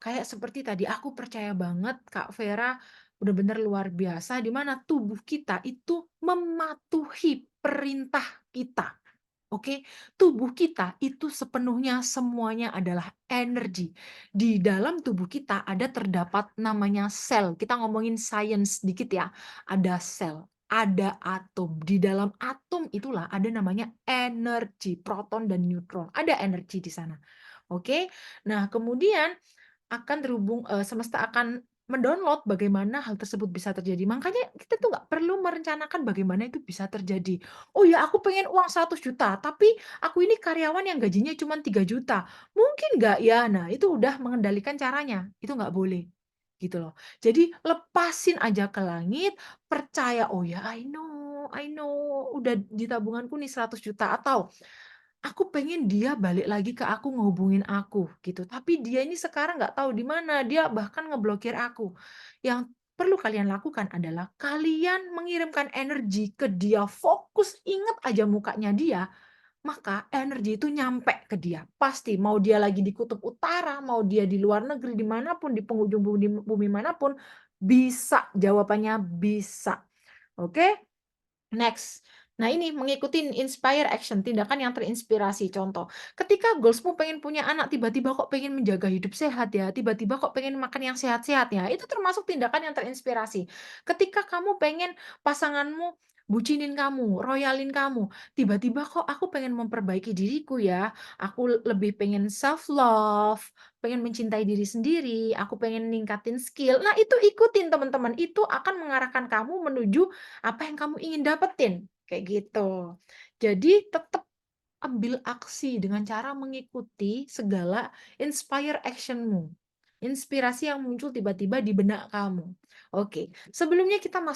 Kayak seperti tadi, aku percaya banget Kak Vera benar-benar luar biasa di mana tubuh kita itu mematuhi perintah kita. Oke, tubuh kita itu sepenuhnya semuanya adalah energi. Di dalam tubuh kita ada terdapat namanya sel. Kita ngomongin sains dikit ya. Ada sel, ada atom. Di dalam atom itulah ada namanya energi, proton dan neutron. Ada energi di sana. Oke. Nah, kemudian akan terhubung semesta akan mendownload bagaimana hal tersebut bisa terjadi. Makanya kita tuh nggak perlu merencanakan bagaimana itu bisa terjadi. Oh ya, aku pengen uang 100 juta, tapi aku ini karyawan yang gajinya cuma 3 juta. Mungkin nggak ya? Nah, itu udah mengendalikan caranya. Itu nggak boleh. Gitu loh. Jadi lepasin aja ke langit, percaya, oh ya I know, udah di tabunganku nih 100 juta. Atau aku pengen dia balik lagi ke aku, ngehubungin aku gitu. Tapi dia ini sekarang nggak tahu di mana, dia bahkan ngeblokir aku. Yang perlu kalian lakukan adalah kalian mengirimkan energi ke dia, fokus ingat aja mukanya dia, maka energi itu nyampe ke dia. Pasti mau dia lagi di kutub utara, mau dia di luar negeri, dimanapun, di penghujung bumi manapun, bisa. Jawabannya bisa. Oke? Next. Nah ini mengikuti inspire action, tindakan yang terinspirasi. Contoh, ketika goalsmu pengen punya anak, tiba-tiba kok pengen menjaga hidup sehat ya, tiba-tiba kok pengen makan yang sehat-sehat ya, itu termasuk tindakan yang terinspirasi. Ketika kamu pengen pasanganmu bucinin kamu, royalin kamu, tiba-tiba kok aku pengen memperbaiki diriku ya, aku lebih pengen self love, pengen mencintai diri sendiri, aku pengen ningkatin skill. Nah itu ikutin teman-teman, itu akan mengarahkan kamu menuju apa yang kamu ingin dapetin. Kayak gitu. Jadi tetap ambil aksi dengan cara mengikuti segala inspire action-mu. Inspirasi yang muncul tiba-tiba di benak kamu. Oke, sebelumnya kita mau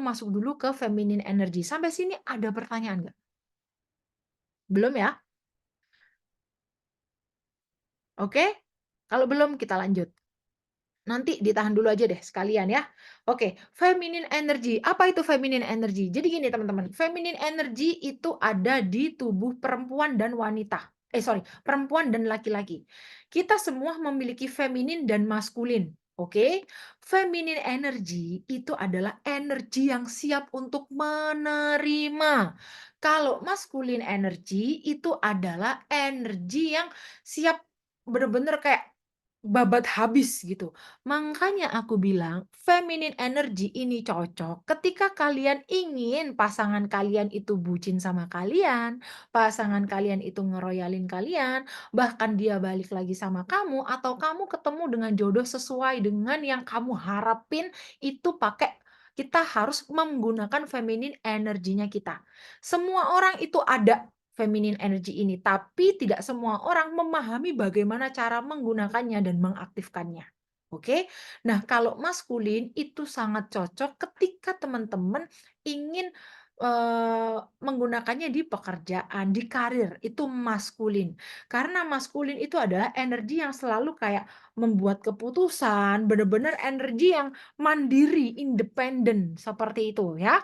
masuk dulu ke feminine energy. Sampai sini ada pertanyaan nggak? Belum ya? Oke? Kalau belum kita lanjut. Nanti ditahan dulu aja deh sekalian ya. Oke, feminine energy. Apa itu feminine energy? Jadi gini teman-teman, feminine energy itu ada di tubuh perempuan dan wanita. Perempuan dan laki-laki. Kita semua memiliki feminin dan maskulin. Oke, feminine energy itu adalah energi yang siap untuk menerima. Kalau maskulin energy itu adalah energi yang siap bener-bener kayak babat habis gitu. Makanya aku bilang feminine energy ini cocok ketika kalian ingin pasangan kalian itu bucin sama kalian, pasangan kalian itu ngeroyalin kalian, bahkan dia balik lagi sama kamu atau kamu ketemu dengan jodoh sesuai dengan yang kamu harapin itu kita harus menggunakan feminine energinya kita. Semua orang itu ada feminine energy ini, tapi tidak semua orang memahami bagaimana cara menggunakannya dan mengaktifkannya. Oke. Nah, kalau maskulin itu sangat cocok ketika teman-teman ingin menggunakannya di pekerjaan, di karir, itu maskulin. Karena maskulin itu adalah energi yang selalu kayak membuat keputusan, benar-benar energi yang mandiri, independen, seperti itu ya.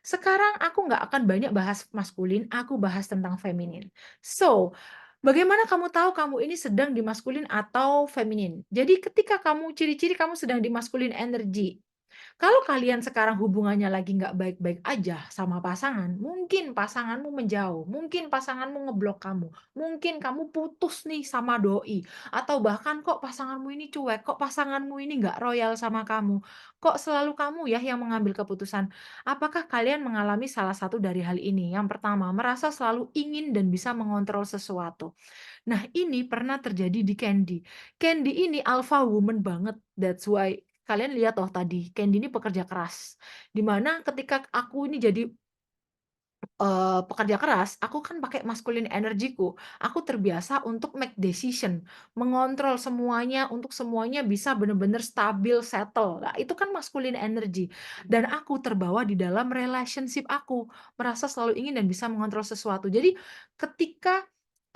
Sekarang aku nggak akan banyak bahas maskulin, aku bahas tentang feminin. So, bagaimana kamu tahu kamu ini sedang di maskulin atau feminin? Jadi ketika ciri-ciri kamu sedang di maskulin energy, kalau kalian sekarang hubungannya lagi nggak baik-baik aja sama pasangan, mungkin pasanganmu menjauh, mungkin pasanganmu ngeblok kamu, mungkin kamu putus nih sama doi, atau bahkan kok pasanganmu ini cuek, kok pasanganmu ini nggak royal sama kamu, kok selalu kamu ya yang mengambil keputusan. Apakah kalian mengalami salah satu dari hal ini? Yang pertama, merasa selalu ingin dan bisa mengontrol sesuatu. Nah, ini pernah terjadi di Candy. Candy ini alpha woman banget. That's why kalian lihat toh tadi, Candy ini pekerja keras. Dimana ketika aku ini jadi pekerja keras, aku kan pakai masculine energiku. Aku terbiasa untuk make decision, mengontrol semuanya, untuk semuanya bisa benar-benar stabil, settle. Nah, itu kan masculine energy. Dan aku terbawa di dalam relationship aku, merasa selalu ingin dan bisa mengontrol sesuatu. Jadi ketika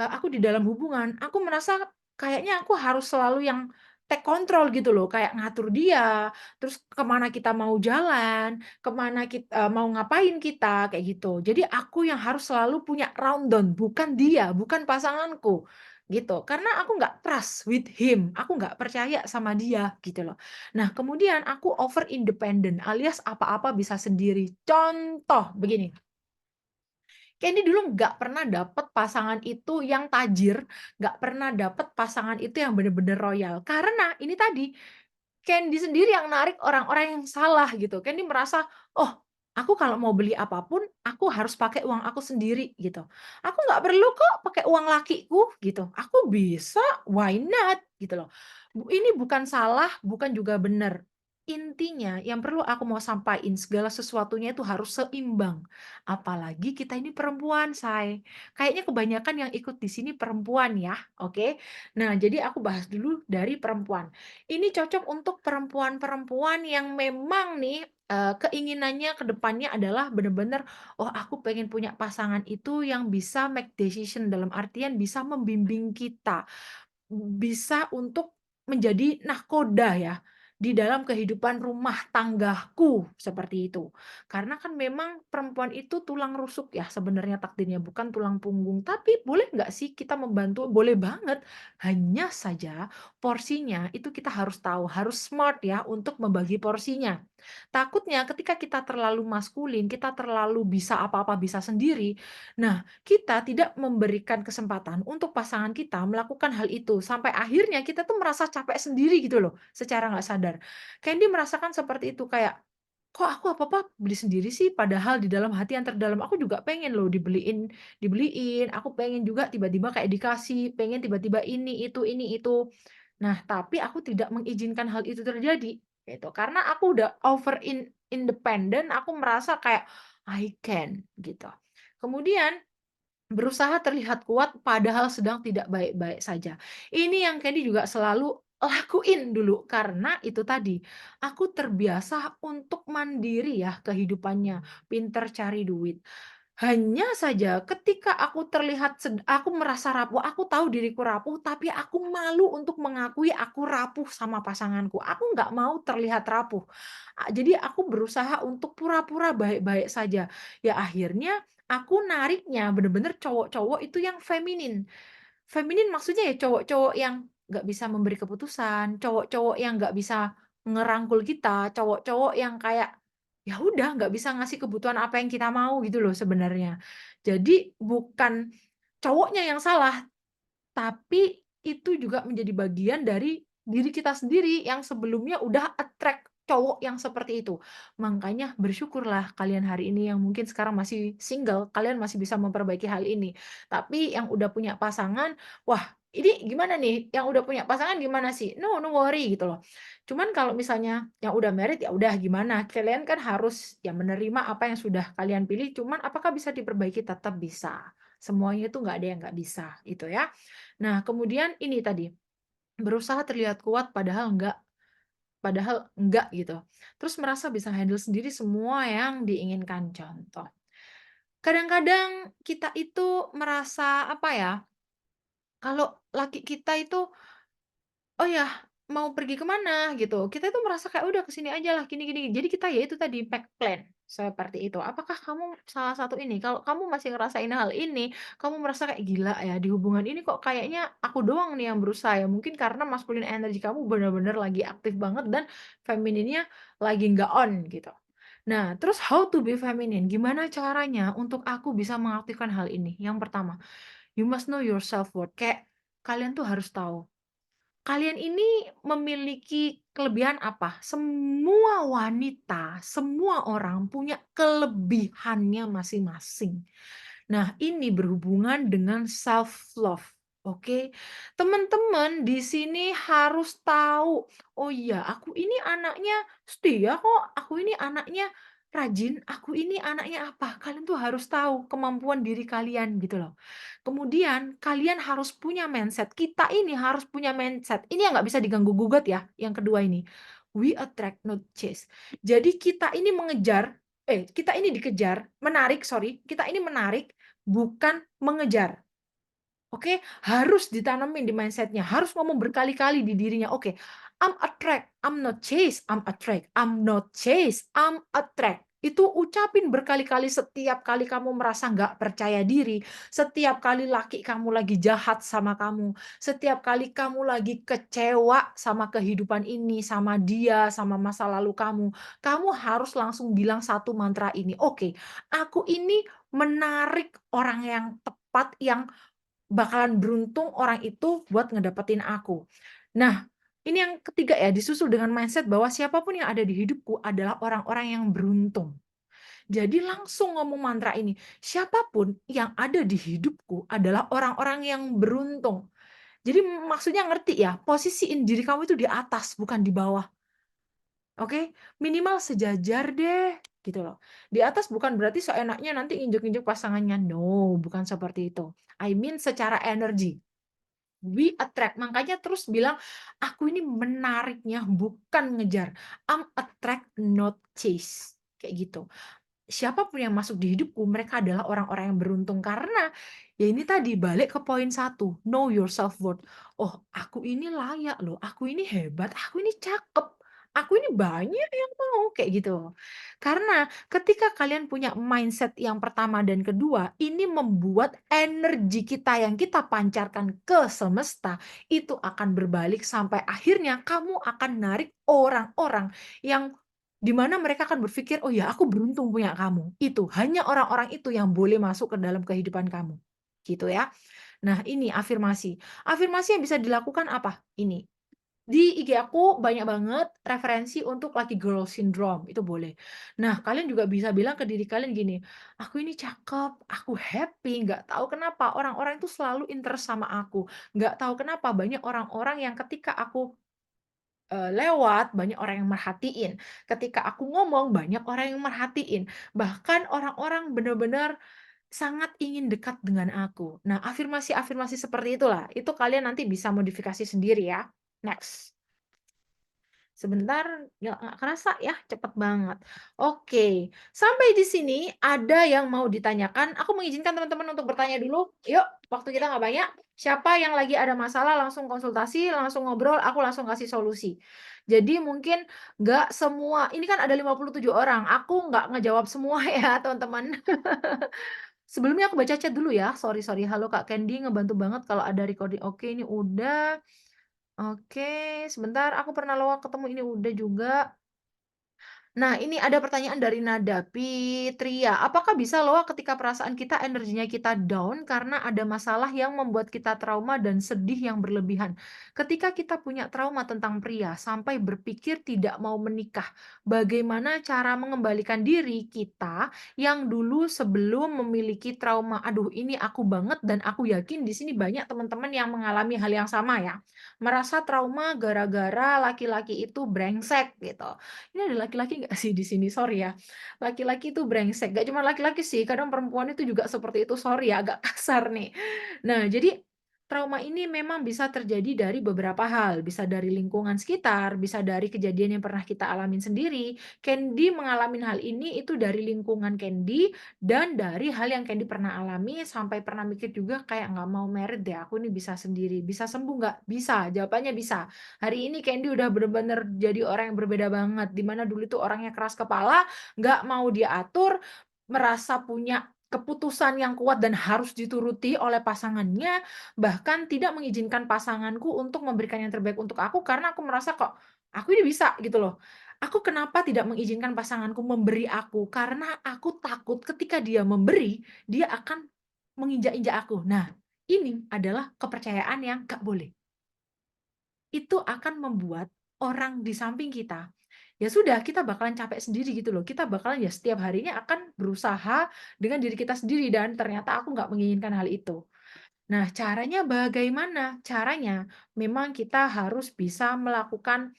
aku di dalam hubungan, aku merasa kayaknya aku harus selalu yang take control gitu loh, kayak ngatur dia, terus kemana kita mau jalan, kemana kita mau ngapain kita, kayak gitu. Jadi aku yang harus selalu punya rundown, bukan dia, bukan pasanganku, gitu. Karena aku nggak trust with him, aku nggak percaya sama dia, gitu loh. Nah, kemudian aku over independent, alias apa-apa bisa sendiri. Contoh begini, Candy dulu nggak pernah dapet pasangan itu yang tajir, nggak pernah dapet pasangan itu yang bener-bener royal. Karena ini tadi, Candy sendiri yang narik orang-orang yang salah gitu. Candy merasa, "Oh, aku kalau mau beli apapun, aku harus pakai uang aku sendiri," gitu. "Aku nggak perlu kok pakai uang lakiku," gitu. "Aku bisa, why not?" Gitu loh. Ini bukan salah, bukan juga benar. Intinya yang perlu aku mau sampaikan, segala sesuatunya itu harus seimbang. Apalagi kita ini perempuan, Say. Kayaknya kebanyakan yang ikut di sini perempuan ya, oke? Nah, jadi aku bahas dulu dari perempuan. Ini cocok untuk perempuan-perempuan yang memang nih, keinginannya ke depannya adalah benar-benar, "Oh, aku pengen punya pasangan itu yang bisa make decision," dalam artian bisa membimbing kita, bisa untuk menjadi nahkoda ya. di dalam kehidupan rumah tanggaku, seperti itu. Karena kan memang perempuan itu tulang rusuk ya sebenarnya takdirnya, bukan tulang punggung. Tapi boleh nggak sih kita membantu? Boleh banget. Hanya saja porsinya itu kita harus tahu, harus smart ya untuk membagi porsinya. Takutnya ketika kita terlalu maskulin, kita terlalu bisa apa-apa bisa sendiri, nah kita tidak memberikan kesempatan untuk pasangan kita melakukan hal itu, sampai akhirnya kita tuh merasa capek sendiri gitu loh, secara nggak sadar. Candy merasakan seperti itu, kayak, "Kok aku apa-apa beli sendiri sih? Padahal di dalam hati yang terdalam aku juga pengen loh dibeliin dibeliin, aku pengen juga tiba-tiba kayak dikasih, pengen tiba-tiba ini, itu." Nah, tapi aku tidak mengizinkan hal itu terjadi, gitu. Karena aku udah independen, aku merasa kayak, "I can," gitu. Kemudian berusaha terlihat kuat padahal sedang tidak baik-baik saja. Ini yang Candy juga selalu lakuin dulu, karena itu tadi, aku terbiasa untuk mandiri ya kehidupannya, pinter cari duit. Hanya saja ketika aku terlihat aku merasa rapuh, aku tahu diriku rapuh, tapi aku malu untuk mengakui aku rapuh sama pasanganku. Aku nggak mau terlihat rapuh. Jadi aku berusaha untuk pura-pura baik-baik saja. Ya akhirnya aku nariknya bener-bener cowok-cowok itu yang feminin. Feminin maksudnya ya cowok-cowok yang nggak bisa memberi keputusan, cowok-cowok yang nggak bisa ngerangkul kita, cowok-cowok yang kayak, ya udah nggak bisa ngasih kebutuhan apa yang kita mau gitu loh sebenarnya. Jadi bukan cowoknya yang salah, tapi itu juga menjadi bagian dari diri kita sendiri yang sebelumnya udah attract cowok yang seperti itu. Makanya bersyukurlah kalian hari ini yang mungkin sekarang masih single, kalian masih bisa memperbaiki hal ini. Tapi yang udah punya pasangan, wah ini gimana nih? Yang udah punya pasangan gimana sih? No, no worry gitu loh. Cuman kalau misalnya yang udah married ya udah gimana? Kalian kan harus ya menerima apa yang sudah kalian pilih. Cuman apakah bisa diperbaiki? Tetap bisa. Semuanya itu nggak ada yang nggak bisa, itu ya. Nah, kemudian ini tadi, berusaha terlihat kuat padahal enggak gitu. Terus merasa bisa handle sendiri semua yang diinginkan. Contoh, kadang-kadang kita itu merasa apa ya, kalau laki kita itu, oh ya, mau pergi ke mana gitu, kita itu merasa kayak, "Udah ke sini aja lah, gini gini." Jadi kita ya itu tadi, make plan, seperti itu. Apakah kamu salah satu ini? Kalau kamu masih ngerasain hal ini, kamu merasa kayak, "Gila ya, di hubungan ini kok kayaknya aku doang nih yang berusaha ya." Mungkin karena masculine energy kamu benar-benar lagi aktif banget dan femininnya lagi nggak on gitu. Nah, terus how to be feminine, gimana caranya untuk aku bisa mengaktifkan hal ini? Yang pertama, you must know your self-worth, kayak kalian tuh harus tahu kalian ini memiliki kelebihan apa? Semua wanita, semua orang punya kelebihannya masing-masing. Nah, ini berhubungan dengan self love, oke? Teman-teman di sini harus tahu, "Oh iya, aku ini anaknya setia kok, aku ini anaknya rajin, aku ini anaknya apa." Kalian tuh harus tahu kemampuan diri kalian gitu loh. Kemudian kalian harus punya mindset, kita ini harus punya mindset, ini yang nggak bisa diganggu-gugat ya, yang kedua ini, we attract not chase. Jadi kita ini dikejar, menarik, sorry, kita ini menarik, bukan mengejar. Oke, harus ditanemin di mindset-nya, harus ngomong berkali-kali di dirinya, oke, I'm attract, I'm not chase, I'm attract, I'm not chase, I'm attract. Itu ucapin berkali-kali setiap kali kamu merasa nggak percaya diri, setiap kali laki kamu lagi jahat sama kamu, setiap kali kamu lagi kecewa sama kehidupan ini, sama dia, sama masa lalu kamu harus langsung bilang satu mantra ini, "Oke, aku ini menarik orang yang tepat, yang bakalan beruntung orang itu buat ngedapetin aku." Nah, ini yang ketiga ya, disusul dengan mindset bahwa siapapun yang ada di hidupku adalah orang-orang yang beruntung. Jadi langsung ngomong mantra ini, siapapun yang ada di hidupku adalah orang-orang yang beruntung. Jadi maksudnya ngerti ya, posisiin diri kamu itu di atas, bukan di bawah. Oke, minimal sejajar deh, gitu loh. Di atas bukan berarti seenaknya nanti injek-injek pasangannya, no, bukan seperti itu. I mean secara energi. We attract, makanya terus bilang, "Aku ini menariknya bukan ngejar. I'm attract not chase." Kayak gitu. Siapapun yang masuk di hidupku, mereka adalah orang-orang yang beruntung karena ya ini tadi balik ke poin satu, know your self worth. Oh, aku ini layak loh, aku ini hebat, aku ini cakep, Aku ini banyak yang mau, kayak gitu. Karena ketika kalian punya mindset yang pertama dan kedua, ini membuat energi kita yang kita pancarkan ke semesta, itu akan berbalik sampai akhirnya kamu akan narik orang-orang yang di mana mereka akan berpikir, "Oh ya, aku beruntung punya kamu." Itu, hanya orang-orang itu yang boleh masuk ke dalam kehidupan kamu. Gitu ya. Nah, ini afirmasi. Afirmasi yang bisa dilakukan apa? Ini, di IG aku banyak banget referensi untuk lucky girl syndrome, itu boleh. Nah, kalian juga bisa bilang ke diri kalian gini, "Aku ini cakep, aku happy, nggak tahu kenapa orang-orang itu selalu interest sama aku. Nggak tahu kenapa banyak orang-orang yang ketika aku lewat, banyak orang yang merhatiin. Ketika aku ngomong, banyak orang yang merhatiin. Bahkan orang-orang benar-benar sangat ingin dekat dengan aku." Nah, afirmasi-afirmasi seperti itulah, itu kalian nanti bisa modifikasi sendiri ya. Next. Sebentar, nggak kerasa ya, cepet banget. Oke, sampai di sini ada yang mau ditanyakan? Aku mengizinkan teman-teman untuk bertanya dulu. Yuk, waktu kita nggak banyak. Siapa yang lagi ada masalah langsung konsultasi, langsung ngobrol, aku langsung kasih solusi. Jadi mungkin nggak semua, ini kan ada 57 orang, aku nggak ngejawab semua ya teman-teman. Sebelumnya aku baca chat dulu ya, sorry sorry. Halo Kak Candy, ngebantu banget kalau ada recording. Oke, ini udah. Oke, sebentar, aku pernah loa ketemu, ini udah juga. Nah, ini ada pertanyaan dari Nada Pitria. Apakah bisa loa ketika perasaan kita, energinya kita down karena ada masalah yang membuat kita trauma dan sedih yang berlebihan? Ketika kita punya trauma tentang pria sampai berpikir tidak mau menikah, bagaimana cara mengembalikan diri kita yang dulu sebelum memiliki trauma? Aduh, ini aku banget dan aku yakin di sini banyak teman-teman yang mengalami hal yang sama ya. Merasa trauma gara-gara laki-laki itu brengsek gitu. Ini ada laki-laki nggak sih di sini? Sorry ya. Laki-laki itu brengsek, nggak cuma laki-laki sih, kadang perempuan itu juga seperti itu, sorry ya agak kasar nih. Nah, jadi trauma ini memang bisa terjadi dari beberapa hal, bisa dari lingkungan sekitar, bisa dari kejadian yang pernah kita alamin sendiri. Candy mengalami hal ini itu dari lingkungan Candy dan dari hal yang Candy pernah alami sampai pernah mikir juga kayak nggak mau merit deh, aku ini bisa sendiri. Bisa sembuh nggak? Bisa, jawabannya bisa. Hari ini Candy udah bener-bener jadi orang yang berbeda banget, dimana dulu itu orangnya keras kepala, nggak mau diatur, merasa punya keputusan yang kuat dan harus dituruti oleh pasangannya, bahkan tidak mengizinkan pasanganku untuk memberikan yang terbaik untuk aku karena aku merasa kok aku ini bisa gitu loh. Aku kenapa tidak mengizinkan pasanganku memberi aku? Karena aku takut ketika dia memberi, dia akan menginjak-injak aku. Nah, ini adalah kepercayaan yang gak boleh. Itu akan membuat orang di samping kita, ya sudah kita bakalan capek sendiri gitu loh. Kita bakalan ya setiap harinya akan berusaha dengan diri kita sendiri dan ternyata aku nggak menginginkan hal itu. Nah, caranya bagaimana? Caranya memang kita harus bisa melakukan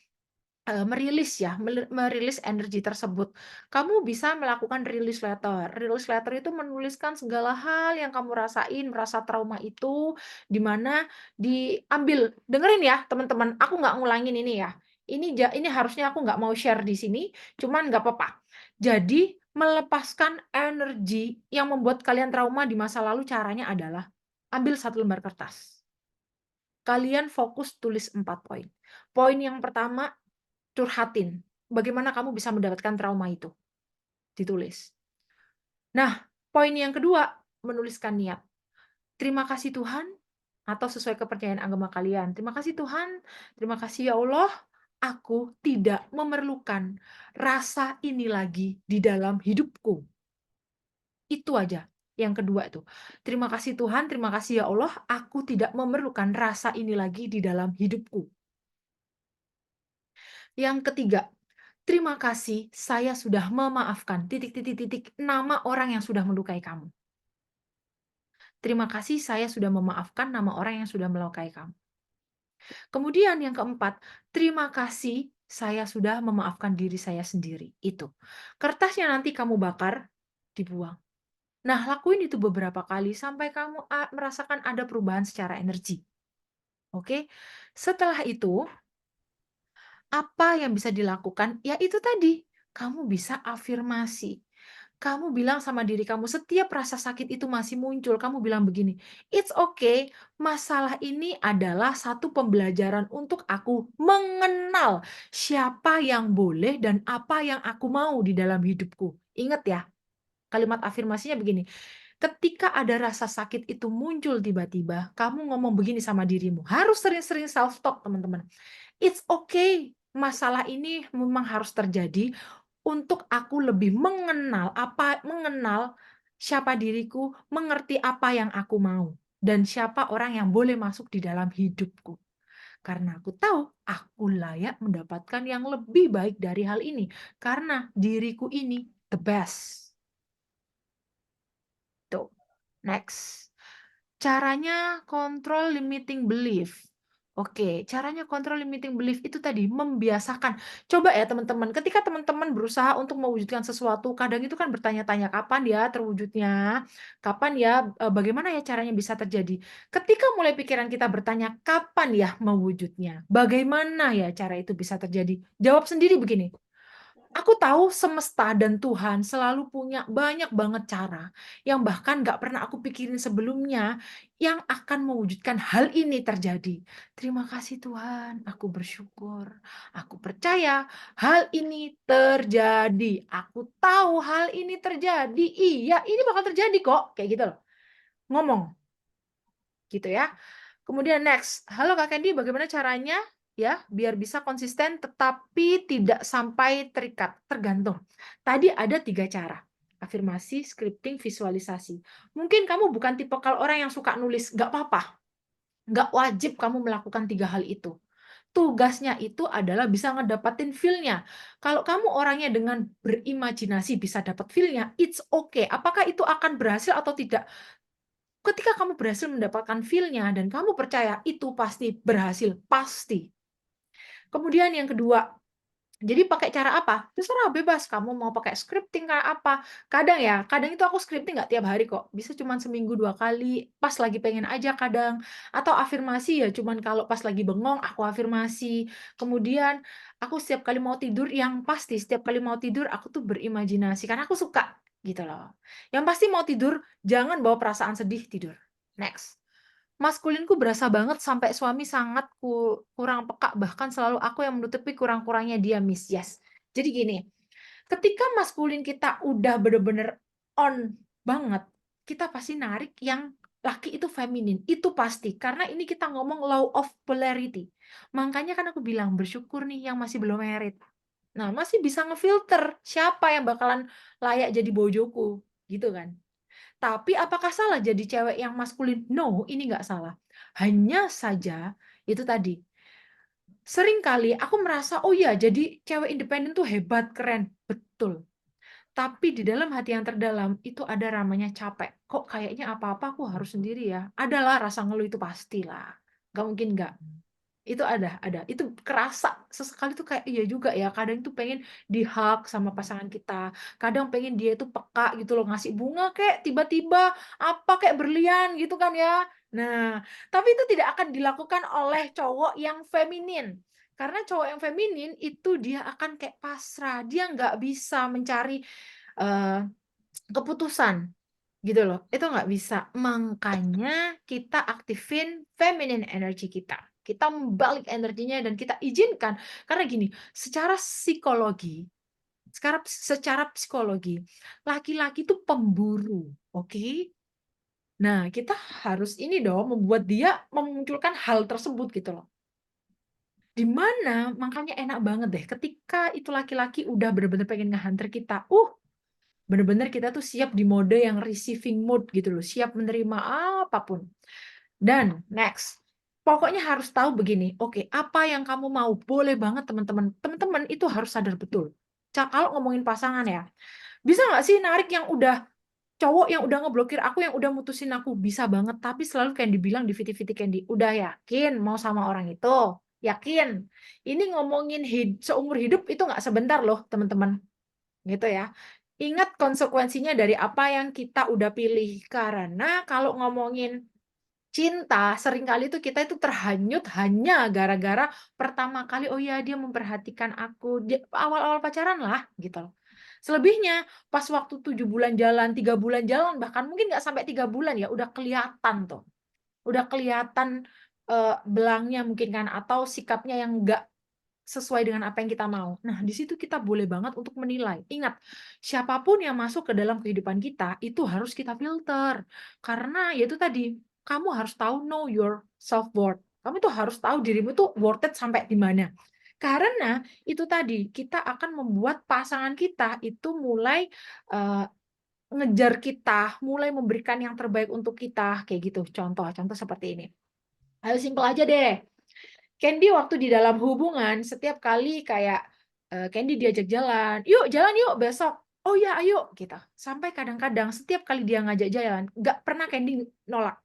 merilis ya, merilis energi tersebut. Kamu bisa melakukan release letter. Release letter itu menuliskan segala hal yang kamu rasain, merasa trauma itu, di mana diambil. Dengerin ya teman-teman, aku nggak ngulangin ini ya. Ini harusnya aku nggak mau share di sini, cuman nggak apa-apa. Jadi, melepaskan energi yang membuat kalian trauma di masa lalu caranya adalah ambil satu lembar kertas. Kalian fokus tulis 4 poin. Poin yang pertama, curhatin, bagaimana kamu bisa mendapatkan trauma itu, ditulis. Nah, poin yang kedua, menuliskan niat. Terima kasih Tuhan, atau sesuai kepercayaan agama kalian. Terima kasih Tuhan, terima kasih ya Allah, aku tidak memerlukan rasa ini lagi di dalam hidupku. Itu aja. Yang kedua itu, terima kasih Tuhan, terima kasih ya Allah, aku tidak memerlukan rasa ini lagi di dalam hidupku. Yang ketiga, terima kasih saya sudah memaafkan titik nama orang yang sudah melukai kamu. Terima kasih saya sudah memaafkan nama orang yang sudah melukai kamu. Kemudian yang keempat, terima kasih saya sudah memaafkan diri saya sendiri. Itu. Kertasnya nanti kamu bakar, dibuang. Nah, lakuin itu beberapa kali sampai kamu merasakan ada perubahan secara energi. Oke? Setelah itu, apa yang bisa dilakukan? Ya itu tadi, kamu bisa afirmasi. Kamu bilang sama diri kamu, setiap rasa sakit itu masih muncul, kamu bilang begini, "It's okay, masalah ini adalah satu pembelajaran untuk aku mengenal siapa yang boleh dan apa yang aku mau di dalam hidupku." Ingat ya, kalimat afirmasinya begini, ketika ada rasa sakit itu muncul tiba-tiba, kamu ngomong begini sama dirimu, harus sering-sering self-talk teman-teman. It's okay, masalah ini memang harus terjadi untuk aku lebih mengenal siapa diriku, mengerti apa yang aku mau, dan siapa orang yang boleh masuk di dalam hidupku. Karena aku tahu aku layak mendapatkan yang lebih baik dari hal ini, karena diriku ini the best. Tuh, next. Caranya kontrol limiting belief. Oke, caranya kontrol limiting belief itu tadi membiasakan. Coba ya teman-teman, ketika teman-teman berusaha untuk mewujudkan sesuatu, kadang itu kan bertanya-tanya kapan ya terwujudnya, kapan ya, bagaimana ya caranya bisa terjadi. Ketika mulai pikiran kita bertanya kapan ya mewujudnya, bagaimana ya cara itu bisa terjadi, jawab sendiri begini, aku tahu semesta dan Tuhan selalu punya banyak banget cara yang bahkan nggak pernah aku pikirin sebelumnya yang akan mewujudkan hal ini terjadi. Terima kasih Tuhan, aku bersyukur. Aku percaya hal ini terjadi. Aku tahu hal ini terjadi. Iya, ini bakal terjadi kok. Kayak gitu loh. Ngomong gitu ya. Kemudian next, halo Kak Kendi, bagaimana caranya ya biar bisa konsisten tetapi tidak sampai terikat? Tergantung. Tadi ada 3 cara. Afirmasi, scripting, visualisasi. Mungkin kamu bukan tipe kalau orang yang suka nulis, nggak apa-apa. Nggak wajib kamu melakukan 3 hal itu. Tugasnya itu adalah bisa ngedapatin feel-nya. Kalau kamu orangnya dengan berimajinasi bisa dapat feel-nya, it's okay. Apakah itu akan berhasil atau tidak? Ketika kamu berhasil mendapatkan feel-nya dan kamu percaya itu pasti berhasil, pasti. Kemudian yang kedua, jadi pakai cara apa? Terserah bebas, kamu mau pakai scripting kayak apa. Kadang itu aku scripting nggak tiap hari kok. Bisa cuma seminggu 2 kali, pas lagi pengen aja kadang. Atau afirmasi ya cuman kalau pas lagi bengong aku afirmasi. Kemudian aku setiap kali mau tidur, yang pasti setiap kali mau tidur aku tuh berimajinasi, karena aku suka gitu loh. Yang pasti mau tidur, jangan bawa perasaan sedih tidur. Next. Maskulinku berasa banget sampai suami sangat kurang peka, bahkan selalu aku yang menutupi kurang-kurangnya dia, Miss. Yes. Jadi gini, ketika maskulin kita udah bener-bener on banget, kita pasti narik yang laki itu feminin, itu pasti. Karena ini kita ngomong law of polarity. Makanya kan aku bilang bersyukur nih yang masih belum married. Nah, masih bisa ngefilter siapa yang bakalan layak jadi bojoku, gitu kan. Tapi apakah salah jadi cewek yang maskulin? No, ini nggak salah. Hanya saja, itu tadi, seringkali aku merasa, oh ya, jadi cewek independen tuh hebat, keren. Betul. Tapi di dalam hati yang terdalam, itu ada namanya capek. Kok kayaknya apa-apa aku harus sendiri ya? Adalah rasa ngeluh itu pastilah. Nggak mungkin nggak. Itu ada. Itu kerasa sesekali tuh kayak iya juga ya. Kadang tuh pengen di-hug sama pasangan kita. Kadang pengen dia itu peka gitu loh, ngasih bunga kayak tiba-tiba apa kayak berlian gitu kan ya. Nah, tapi itu tidak akan dilakukan oleh cowok yang feminin. Karena cowok yang feminin itu dia akan kayak pasrah. Dia nggak bisa mencari eh, keputusan gitu loh, itu nggak bisa. Makanya kita aktifin feminine energy kita membalik energinya dan kita izinkan, karena gini, secara psikologi laki-laki itu pemburu, oke. Nah, kita harus ini dong, membuat dia memunculkan hal tersebut gitu loh, dimana makanya enak banget deh ketika itu laki-laki udah bener-bener pengen ngehantar kita, bener-bener kita tuh siap di mode yang receiving mode gitu loh, siap menerima apapun. Dan next, pokoknya harus tahu begini, oke, apa yang kamu mau, boleh banget teman-teman. Teman-teman itu harus sadar betul. Kalau ngomongin pasangan ya, bisa nggak sih narik yang udah cowok yang udah ngeblokir aku, yang udah mutusin aku, bisa banget. Tapi selalu kayak dibilang di VT-VT Candy, udah yakin mau sama orang itu, yakin. Ini ngomongin seumur hidup itu nggak sebentar loh teman-teman, gitu ya. Ingat konsekuensinya dari apa yang kita udah pilih. Karena kalau ngomongin cinta, seringkali itu kita itu terhanyut hanya gara-gara pertama kali, oh ya dia memperhatikan aku. Awal-awal pacaran lah, gitu loh. Selebihnya pas waktu 7 bulan jalan, 3 bulan jalan, bahkan mungkin nggak sampai 3 bulan ya, udah kelihatan tuh. Udah kelihatan belangnya mungkin kan, atau sikapnya yang nggak sesuai dengan apa yang kita mau. Nah, di situ kita boleh banget untuk menilai. Ingat, siapapun yang masuk ke dalam kehidupan kita, itu harus kita filter. Karena ya itu tadi, kamu harus tahu know your self-worth. Kamu tuh harus tahu dirimu tuh worth it sampai di mana. Karena itu tadi, kita akan membuat pasangan kita itu mulai ngejar kita, mulai memberikan yang terbaik untuk kita, kayak gitu. Contoh seperti ini. Ayo simpel aja deh. Candy waktu di dalam hubungan setiap kali kayak Candy diajak jalan yuk besok. Oh ya ayo gitu. Sampai kadang-kadang setiap kali dia ngajak jalan, nggak pernah Candy nolak.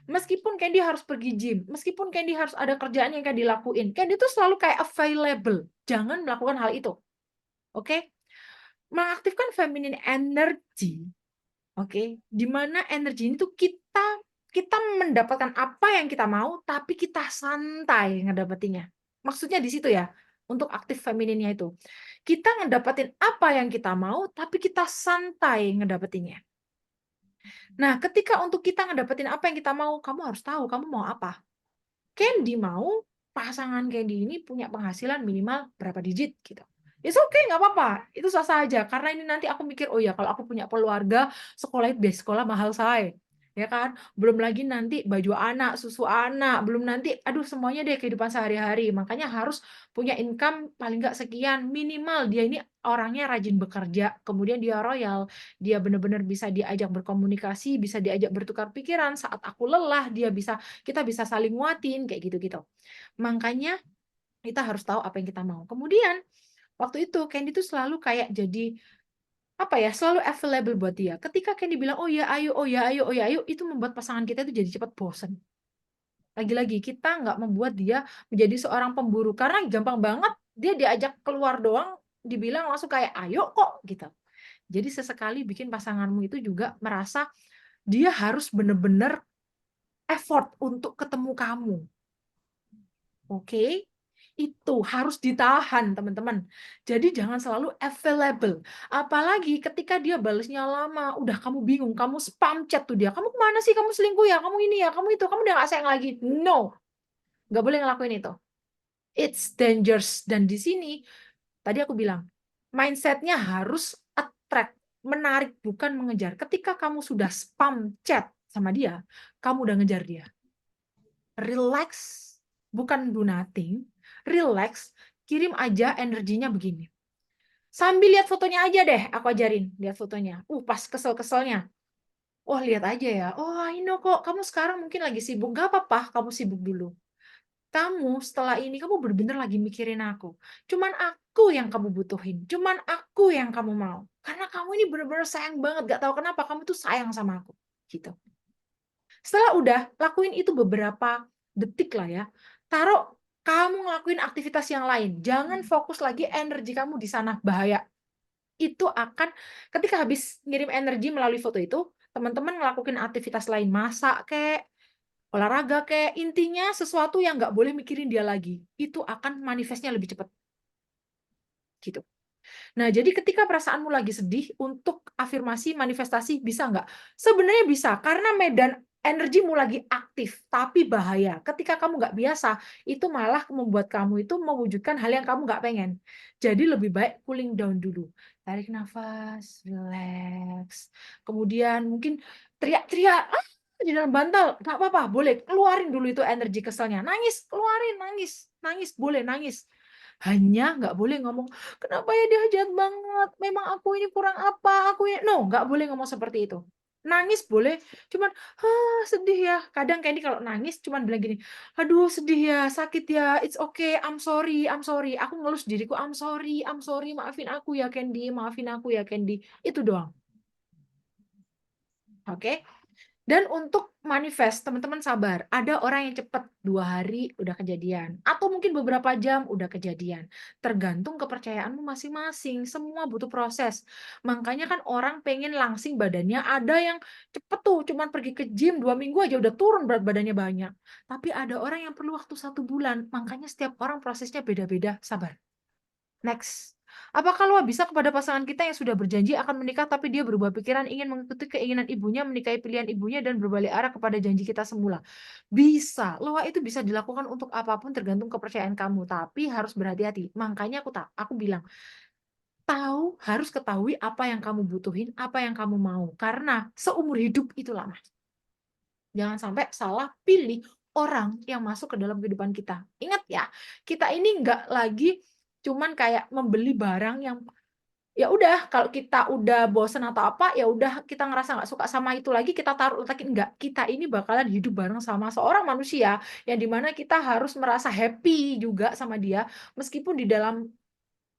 Meskipun Candy harus pergi gym, meskipun Candy harus ada kerjaan yang Candy lakuin, Candy tuh selalu kayak available. Jangan melakukan hal itu. Oke? Mengaktifkan feminine energy. Oke, di mana energi ini tuh kita mendapatkan apa yang kita mau, tapi kita santai ngedapetinnya. Maksudnya di situ ya, untuk aktif femininnya itu. Kita ngedapetin apa yang kita mau, tapi kita santai ngedapetinnya. Nah, ketika untuk kita ngedapetin apa yang kita mau, kamu harus tahu kamu mau apa. Candy mau pasangan Candy ini punya penghasilan minimal berapa digit gitu. It's okay, nggak apa-apa. Itu sah-sah aja. Karena ini nanti aku mikir, oh ya kalau aku punya keluarga, sekolah itu biaya sekolah mahal say. Ya kan? Belum lagi nanti baju anak, susu anak, belum nanti, aduh semuanya deh kehidupan sehari-hari. Makanya harus punya income paling nggak sekian. Minimal dia ini orangnya rajin bekerja, kemudian dia royal, dia benar-benar bisa diajak berkomunikasi, bisa diajak bertukar pikiran. Saat aku lelah, kita bisa saling nguatin, kayak gitu-gitu. Makanya kita harus tahu apa yang kita mau. Kemudian waktu itu Candy tuh selalu kayak jadi apa ya, selalu available buat dia. Ketika Candy bilang oh ya ayo, oh ya ayo, oh ya ayo, itu membuat pasangan kita itu jadi cepat bosan. Lagi-lagi kita nggak membuat dia menjadi seorang pemburu karena gampang banget dia diajak keluar doang dibilang langsung kayak ayo kok gitu. Jadi sesekali bikin pasanganmu itu juga merasa dia harus benar-benar effort untuk ketemu kamu. Oke? Itu harus ditahan, teman-teman. Jadi jangan selalu available. Apalagi ketika dia balasnya lama, udah kamu bingung, kamu spam chat tuh dia. Kamu kemana sih? Kamu selingkuh ya? Kamu ini ya? Kamu itu? Kamu udah gak sayang lagi? No. Nggak boleh ngelakuin itu. It's dangerous. Dan di sini, tadi aku bilang, mindsetnya harus attract, menarik, bukan mengejar. Ketika kamu sudah spam chat sama dia, kamu udah ngejar dia. Relax, bukan do nothing. Relax, kirim aja energinya begini. Sambil lihat fotonya aja deh, aku ajarin. Lihat fotonya. Pas kesel-keselnya. Oh, lihat aja ya. Oh, I know kok. Kamu sekarang mungkin lagi sibuk. Gak apa-apa, kamu sibuk dulu. Kamu setelah ini, kamu bener-bener lagi mikirin aku. Cuman aku yang kamu butuhin. Cuman aku yang kamu mau. Karena kamu ini bener-bener sayang banget. Gak tahu kenapa, kamu tuh sayang sama aku. Gitu. Setelah udah, lakuin itu beberapa detik lah ya. Taruh kamu ngelakuin aktivitas yang lain. Jangan fokus lagi energi kamu di sana, bahaya. Itu akan, ketika habis ngirim energi melalui foto itu, teman-teman ngelakuin aktivitas lain, masak kek, olahraga kek, intinya sesuatu yang nggak boleh mikirin dia lagi. Itu akan manifestnya lebih cepat. Gitu. Nah, jadi ketika perasaanmu lagi sedih, untuk afirmasi, manifestasi, bisa nggak? Sebenarnya bisa, karena medan energimu lagi aktif, tapi bahaya. Ketika kamu nggak biasa, itu malah membuat kamu itu mewujudkan hal yang kamu nggak pengen. Jadi lebih baik cooling down dulu. Tarik nafas, relax. Kemudian mungkin teriak-teriak, di dalam bantal, nggak apa-apa, boleh. Keluarin dulu itu energi keselnya. Nangis, keluarin, nangis. Nangis, boleh, nangis. Hanya nggak boleh ngomong, kenapa ya dia jahat banget, memang aku ini kurang apa, aku ini, no, nggak boleh ngomong seperti itu. Nangis boleh, cuman, sedih ya. Kadang Candy kalau nangis cuman bilang gini, aduh sedih ya, sakit ya, it's okay, I'm sorry. Aku ngelus diriku, I'm sorry, maafin aku ya Candy, maafin aku ya Candy. Itu doang. Oke? Dan untuk manifest, teman-teman sabar. Ada orang yang cepat 2 hari udah kejadian. Atau mungkin beberapa jam udah kejadian. Tergantung kepercayaanmu masing-masing. Semua butuh proses. Makanya kan orang pengen langsing badannya. Ada yang cepet tuh, cuman pergi ke gym 2 minggu aja udah turun berat badannya banyak. Tapi ada orang yang perlu waktu 1 bulan. Makanya setiap orang prosesnya beda-beda. Sabar. Next. Apakah luar bisa kepada pasangan kita yang sudah berjanji akan menikah tapi dia berubah pikiran ingin mengikuti keinginan ibunya, menikahi pilihan ibunya dan berbalik arah kepada janji kita semula? Bisa. Loa itu bisa dilakukan untuk apapun tergantung kepercayaan kamu, tapi harus berhati-hati. Makanya aku bilang, harus ketahui apa yang kamu butuhin, apa yang kamu mau. Karena seumur hidup itu lama. Jangan sampai salah pilih orang yang masuk ke dalam kehidupan kita. Ingat ya, kita ini nggak lagi cuman kayak membeli barang yang ya udah kalau kita udah bosen atau apa ya udah kita ngerasa nggak suka sama itu lagi kita taruh letakin. Nggak, kita ini bakalan hidup bareng sama seorang manusia yang dimana kita harus merasa happy juga sama dia meskipun di dalam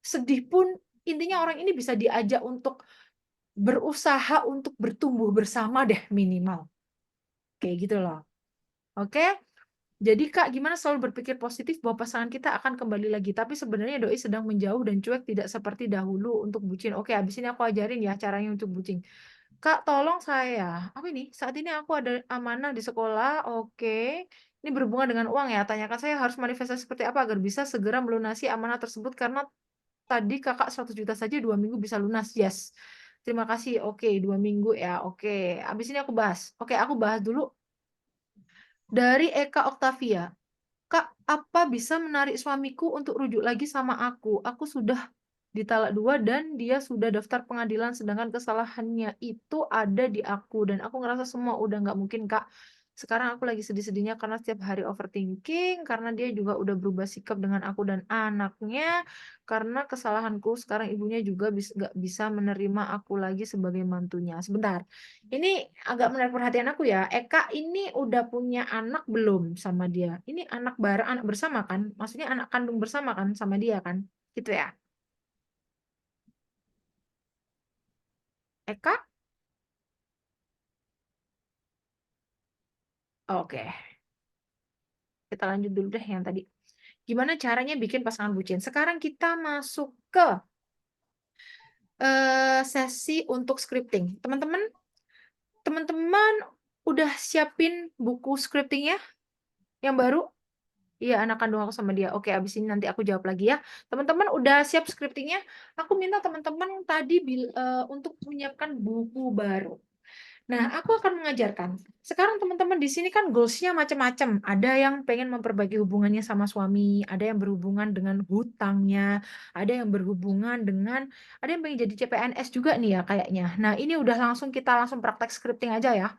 sedih pun intinya orang ini bisa diajak untuk berusaha untuk bertumbuh bersama deh minimal kayak gitu loh. Oke, jadi Kak, gimana selalu berpikir positif bahwa pasangan kita akan kembali lagi. Tapi sebenarnya doi sedang menjauh dan cuek tidak seperti dahulu untuk bucin. Oke, abis ini aku ajarin ya caranya untuk bucin. Kak, tolong saya. Apa ini? Saat ini aku ada amanah di sekolah. Oke. Ini berhubungan dengan uang ya. Tanyakan saya harus manifestasi seperti apa agar bisa segera melunasi amanah tersebut. Karena tadi kakak 100 juta saja 2 minggu bisa lunas. Yes. Terima kasih. Oke, 2 minggu ya. Oke. Abis ini aku bahas. Oke, aku bahas dulu. Dari Eka Oktavia. Kak, apa bisa menarik suamiku untuk rujuk lagi sama aku? Aku sudah ditalak 2 dan dia sudah daftar pengadilan sedangkan kesalahannya itu ada di aku dan aku ngerasa semua udah nggak mungkin Kak. Sekarang aku lagi sedih-sedihnya karena setiap hari overthinking karena dia juga udah berubah sikap dengan aku dan anaknya karena kesalahanku sekarang ibunya juga nggak bisa menerima aku lagi sebagai mantunya. Sebentar, ini agak menarik perhatian aku ya. Eka ini udah punya anak belum sama dia? Ini anak anak bersama kan? Maksudnya anak kandung bersama kan sama dia kan? Gitu ya. Eka? Oke. Kita lanjut dulu deh yang tadi. Gimana caranya bikin pasangan bucin? Sekarang kita masuk ke sesi untuk scripting. Teman-teman udah siapin buku scriptingnya yang baru? Iya, anak kandung aku sama dia. Oke, abis ini nanti aku jawab lagi ya. Teman-teman udah siap scriptingnya? Aku minta teman-teman tadi untuk menyiapkan buku baru. Nah, aku akan mengajarkan. Sekarang teman-teman di sini kan goals-nya macam-macam. Ada yang pengen memperbaiki hubungannya sama suami, ada yang berhubungan dengan hutangnya, ada yang berhubungan dengan, ada yang pengen jadi CPNS juga nih ya kayaknya. Nah, ini udah kita langsung praktek scripting aja ya.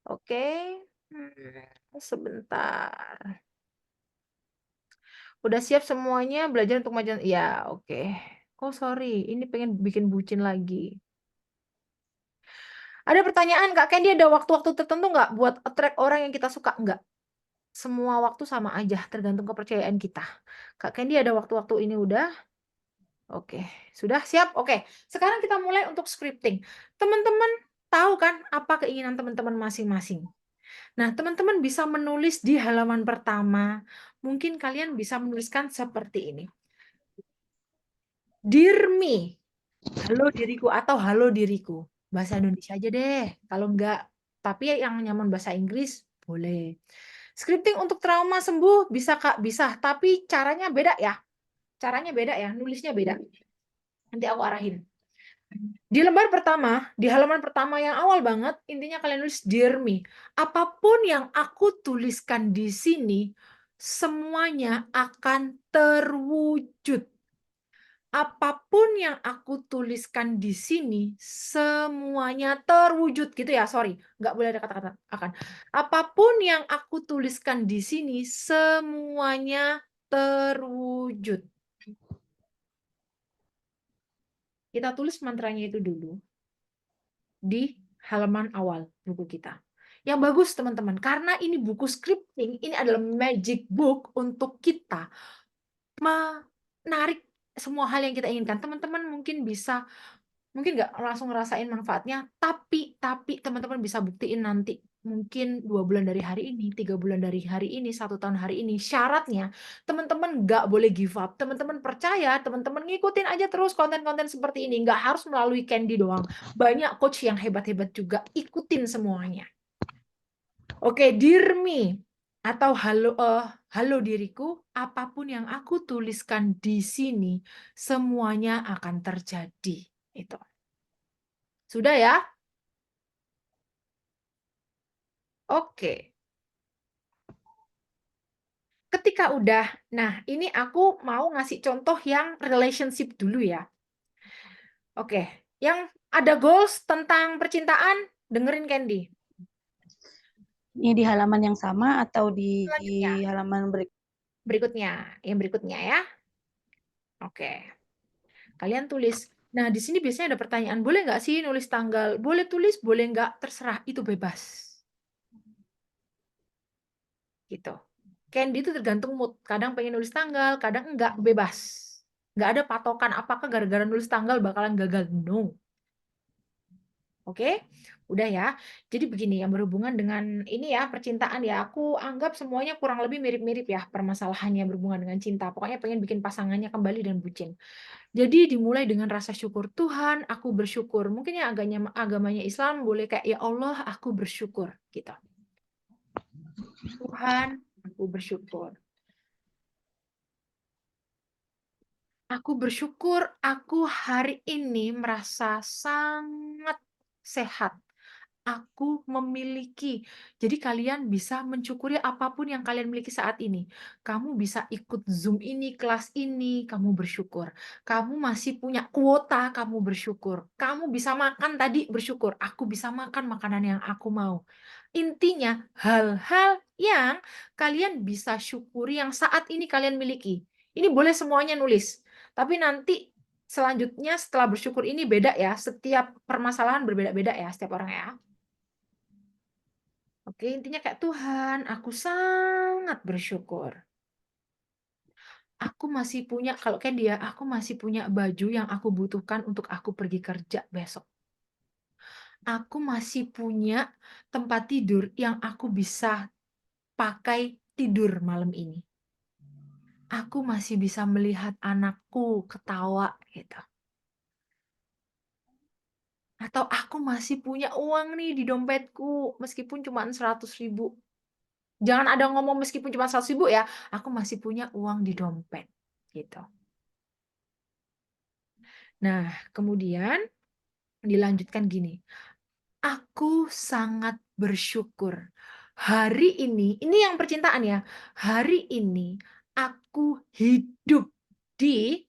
Oke. Sebentar. Udah siap semuanya belajar untuk majalah? Ya, oke. Oh, sorry. Ini pengen bikin bucin lagi. Ada pertanyaan, Kak Candy, ada waktu-waktu tertentu nggak buat attract orang yang kita suka? Nggak. Semua waktu sama aja, tergantung kepercayaan kita. Kak Candy ada waktu-waktu ini udah? Oke. Sudah siap? Oke. Sekarang kita mulai untuk scripting. Teman-teman tahu kan apa keinginan teman-teman masing-masing? Nah, teman-teman bisa menulis di halaman pertama. Mungkin kalian bisa menuliskan seperti ini. Dear me, halo diriku atau halo diriku. Bahasa Indonesia aja deh. Kalau enggak, tapi yang nyaman bahasa Inggris, boleh. Scripting untuk trauma sembuh, bisa Kak? Bisa. Tapi caranya beda ya. Caranya beda ya, nulisnya beda. Nanti aku arahin. Di lembar pertama, di halaman pertama yang awal banget, intinya kalian nulis Dear me. Apapun yang aku tuliskan di sini, semuanya akan terwujud. Apapun yang aku tuliskan di sini, semuanya terwujud gitu ya. Sorry, nggak boleh ada kata-kata akan. Apapun yang aku tuliskan di sini, semuanya terwujud. Kita tulis mantranya itu dulu di halaman awal buku kita. Yang bagus teman-teman, karena ini buku scripting, ini adalah magic book untuk kita menarik semua hal yang kita inginkan. Teman-teman mungkin nggak langsung ngerasain manfaatnya, tapi teman-teman bisa buktiin nanti. Mungkin 2 bulan dari hari ini, 3 bulan dari hari ini, 1 tahun hari ini. Syaratnya, teman-teman nggak boleh give up. Teman-teman percaya, teman-teman ngikutin aja terus konten-konten seperti ini. Nggak harus melalui Candy doang. Banyak coach yang hebat-hebat juga. Ikutin semuanya. Oke, dear me. Atau halo diriku, apapun yang aku tuliskan di sini, semuanya akan terjadi. Itu. Sudah ya? Oke. Ketika udah, nah ini aku mau ngasih contoh yang relationship dulu ya. Oke, yang ada goals tentang percintaan, dengerin Candy. Ini di halaman yang sama atau di Selanjutnya, halaman yang berikutnya ya. Oke, kalian tulis. Nah, di sini biasanya ada pertanyaan, boleh nggak sih nulis tanggal? Boleh tulis, boleh nggak, terserah, itu bebas. Gitu. Candy itu tergantung mood. Kadang pengen nulis tanggal, kadang enggak, bebas. Nggak ada patokan apakah gara-gara nulis tanggal bakalan gagal. No. Oke, udah ya. Jadi begini, yang berhubungan dengan ini ya, percintaan ya, aku anggap semuanya kurang lebih mirip-mirip ya permasalahannya berhubungan dengan cinta. Pokoknya pengen bikin pasangannya kembali dan bucin. Jadi dimulai dengan rasa syukur. Tuhan, aku bersyukur. Mungkin ya agamanya Islam boleh kayak, ya Allah, aku bersyukur. Gitu. Tuhan, aku bersyukur. Aku bersyukur aku hari ini merasa sangat sehat. Aku memiliki. Jadi kalian bisa mencukuri apapun yang kalian miliki saat ini. Kamu bisa ikut Zoom ini, kelas ini, kamu bersyukur. Kamu masih punya kuota, kamu bersyukur. Kamu bisa makan tadi, bersyukur. Aku bisa makan makanan yang aku mau. Intinya, hal-hal yang kalian bisa syukuri yang saat ini kalian miliki. Ini boleh semuanya nulis. Tapi nanti selanjutnya setelah bersyukur ini beda ya. Setiap permasalahan berbeda-beda ya, setiap orang ya. Oke, intinya kayak Tuhan, aku sangat bersyukur. Aku masih punya, kalau kan dia, aku masih punya baju yang aku butuhkan untuk aku pergi kerja besok. Aku masih punya tempat tidur yang aku bisa pakai tidur malam ini. Aku masih bisa melihat anakku ketawa gitu. Atau aku masih punya uang nih di dompetku, meskipun cuma 100.000. Jangan ada ngomong meskipun cuma 100.000 ya, aku masih punya uang di dompet. Gitu. Nah, kemudian dilanjutkan gini. Aku sangat bersyukur. Hari ini yang percintaan ya, hari ini aku hidup di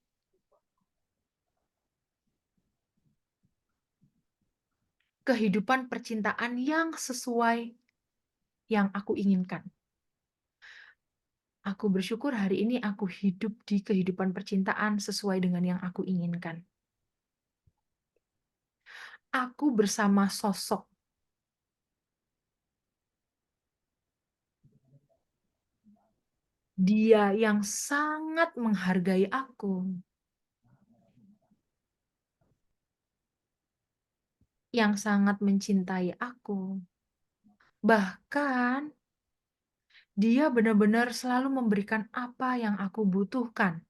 kehidupan percintaan yang sesuai yang aku inginkan. Aku bersyukur hari ini aku hidup di kehidupan percintaan sesuai dengan yang aku inginkan. Aku bersama sosok dia yang sangat menghargai aku, yang sangat mencintai aku. Bahkan dia benar-benar selalu memberikan apa yang aku butuhkan.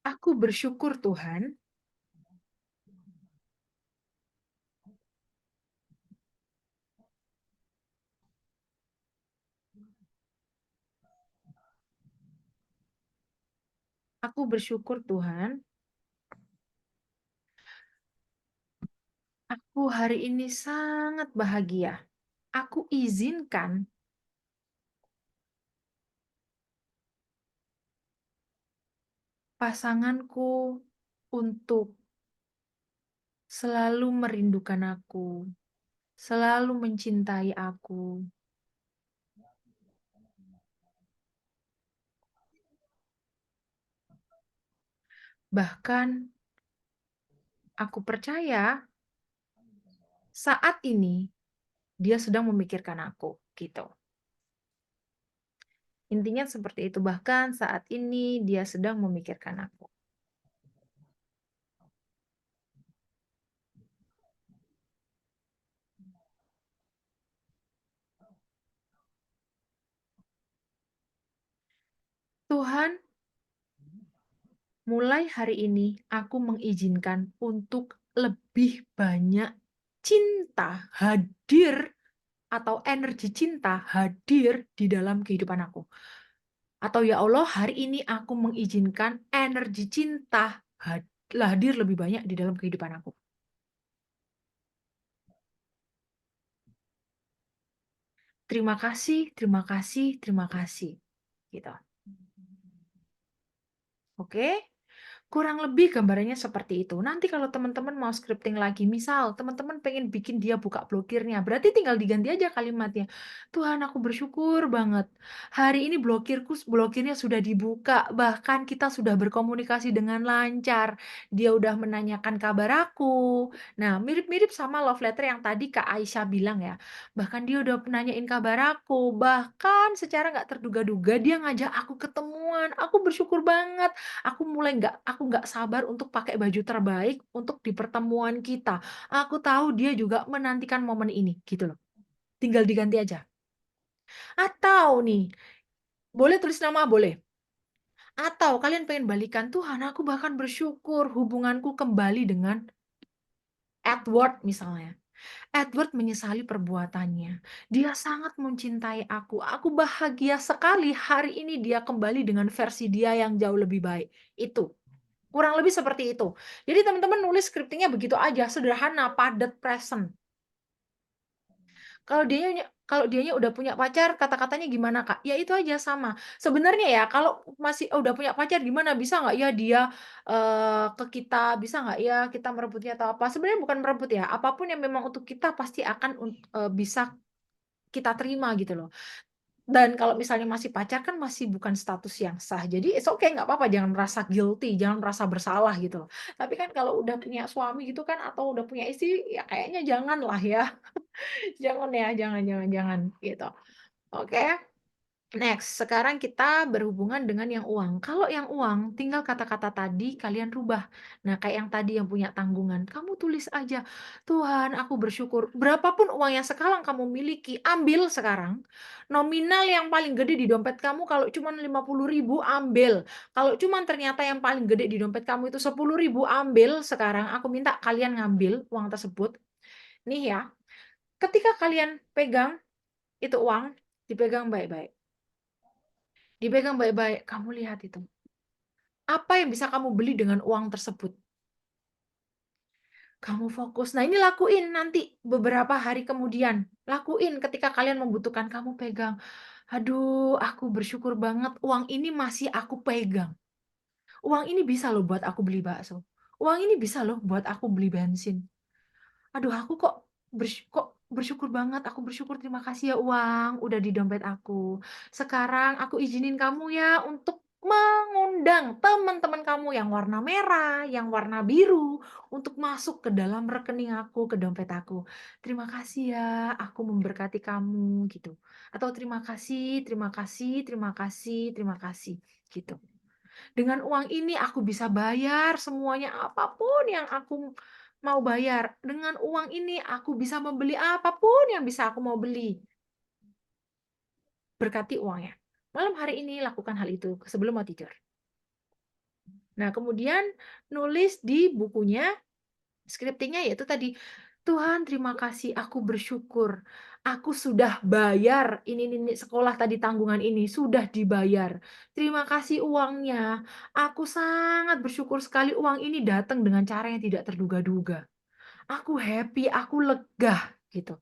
Aku bersyukur Tuhan, aku bersyukur Tuhan, aku hari ini sangat bahagia. Aku izinkan pasanganku untuk selalu merindukan aku, selalu mencintai aku. Bahkan aku percaya saat ini dia sedang memikirkan aku, gitu. Intinya seperti itu, bahkan saat ini dia sedang memikirkan aku. Tuhan, mulai hari ini aku mengizinkan untuk lebih banyak cinta hadir atau energi cinta hadir di dalam kehidupan aku. Atau ya Allah, hari ini aku mengizinkan energi cinta hadir lebih banyak di dalam kehidupan aku. Terima kasih, terima kasih, terima kasih. Gitu. Oke? Kurang lebih gambarannya seperti itu. Nanti kalau teman-teman mau scripting lagi, misal teman-teman pengen bikin dia buka blokirnya, berarti tinggal diganti aja kalimatnya. Tuhan, aku bersyukur banget. Hari ini blokirnya sudah dibuka, bahkan kita sudah berkomunikasi dengan lancar. Dia udah menanyakan kabar aku. Nah, mirip-mirip sama love letter yang tadi Kak Aisyah bilang ya. Bahkan dia udah nanyain kabar aku, bahkan secara nggak terduga-duga dia ngajak aku ketemuan. Aku bersyukur banget. Aku nggak sabar untuk pakai baju terbaik untuk di pertemuan kita. Aku tahu dia juga menantikan momen ini, gitu loh. Tinggal diganti aja. Atau nih, boleh tulis nama, boleh. Atau kalian pengen balikan, Tuhan, aku bahkan bersyukur hubunganku kembali dengan Edward misalnya. Edward menyesali perbuatannya. Dia sangat mencintai aku. Aku bahagia sekali hari ini dia kembali dengan versi dia yang jauh lebih baik. Itu. Kurang lebih seperti itu. Jadi teman-teman nulis scriptingnya begitu aja, sederhana, padat, present. Kalau dianya udah punya pacar, kata-katanya gimana, Kak? Ya itu aja sama. Sebenarnya ya kalau masih udah punya pacar gimana, bisa nggak ya dia ke kita, bisa nggak ya kita merebutnya atau apa? Sebenarnya bukan merebut ya, apapun yang memang untuk kita pasti akan bisa kita terima gitu loh. Dan kalau misalnya masih pacar kan masih bukan status yang sah. Jadi it's okay, nggak apa-apa, jangan merasa guilty, jangan merasa bersalah gitu loh. Tapi kan kalau udah punya suami gitu kan atau udah punya istri ya kayaknya janganlah ya. Jangan ya, jangan gitu. Oke. Next, sekarang kita berhubungan dengan yang uang. Kalau yang uang, tinggal kata-kata tadi kalian rubah. Nah, kayak yang tadi yang punya tanggungan, kamu tulis aja, Tuhan, aku bersyukur. Berapapun uang yang sekarang kamu miliki, ambil sekarang. Nominal yang paling gede di dompet kamu, kalau cuma 50.000, ambil. Kalau cuma ternyata yang paling gede di dompet kamu itu 10.000, ambil sekarang. Aku minta kalian ngambil uang tersebut. Nih ya, ketika kalian pegang itu uang, dipegang baik-baik. Dipegang baik-baik, kamu lihat itu. Apa yang bisa kamu beli dengan uang tersebut? Kamu fokus. Nah, ini lakuin nanti beberapa hari kemudian. Lakuin ketika kalian membutuhkan, kamu pegang. Aduh, aku bersyukur banget uang ini masih aku pegang. Uang ini bisa loh buat aku beli bakso. Uang ini bisa loh buat aku beli bensin. Aduh, aku kok bersyukur banget. Aku bersyukur, terima kasih ya uang udah di dompet aku. Sekarang aku izinin kamu ya untuk mengundang teman-teman kamu yang warna merah, yang warna biru untuk masuk ke dalam rekening aku, ke dompet aku. Terima kasih ya, aku memberkati kamu gitu. Atau terima kasih, terima kasih, terima kasih, terima kasih gitu. Dengan uang ini aku bisa bayar semuanya, apapun yang aku mau bayar. Dengan uang ini aku bisa membeli apapun yang bisa aku mau beli. Berkati uangnya. Malam hari ini lakukan hal itu sebelum mau tidur. Nah, kemudian nulis di bukunya, scriptingnya yaitu tadi, Tuhan terima kasih, aku bersyukur. Aku sudah bayar ini sekolah tadi, tanggungan ini sudah dibayar. Terima kasih uangnya. Aku sangat bersyukur sekali uang ini datang dengan cara yang tidak terduga-duga. Aku happy, aku lega gitu.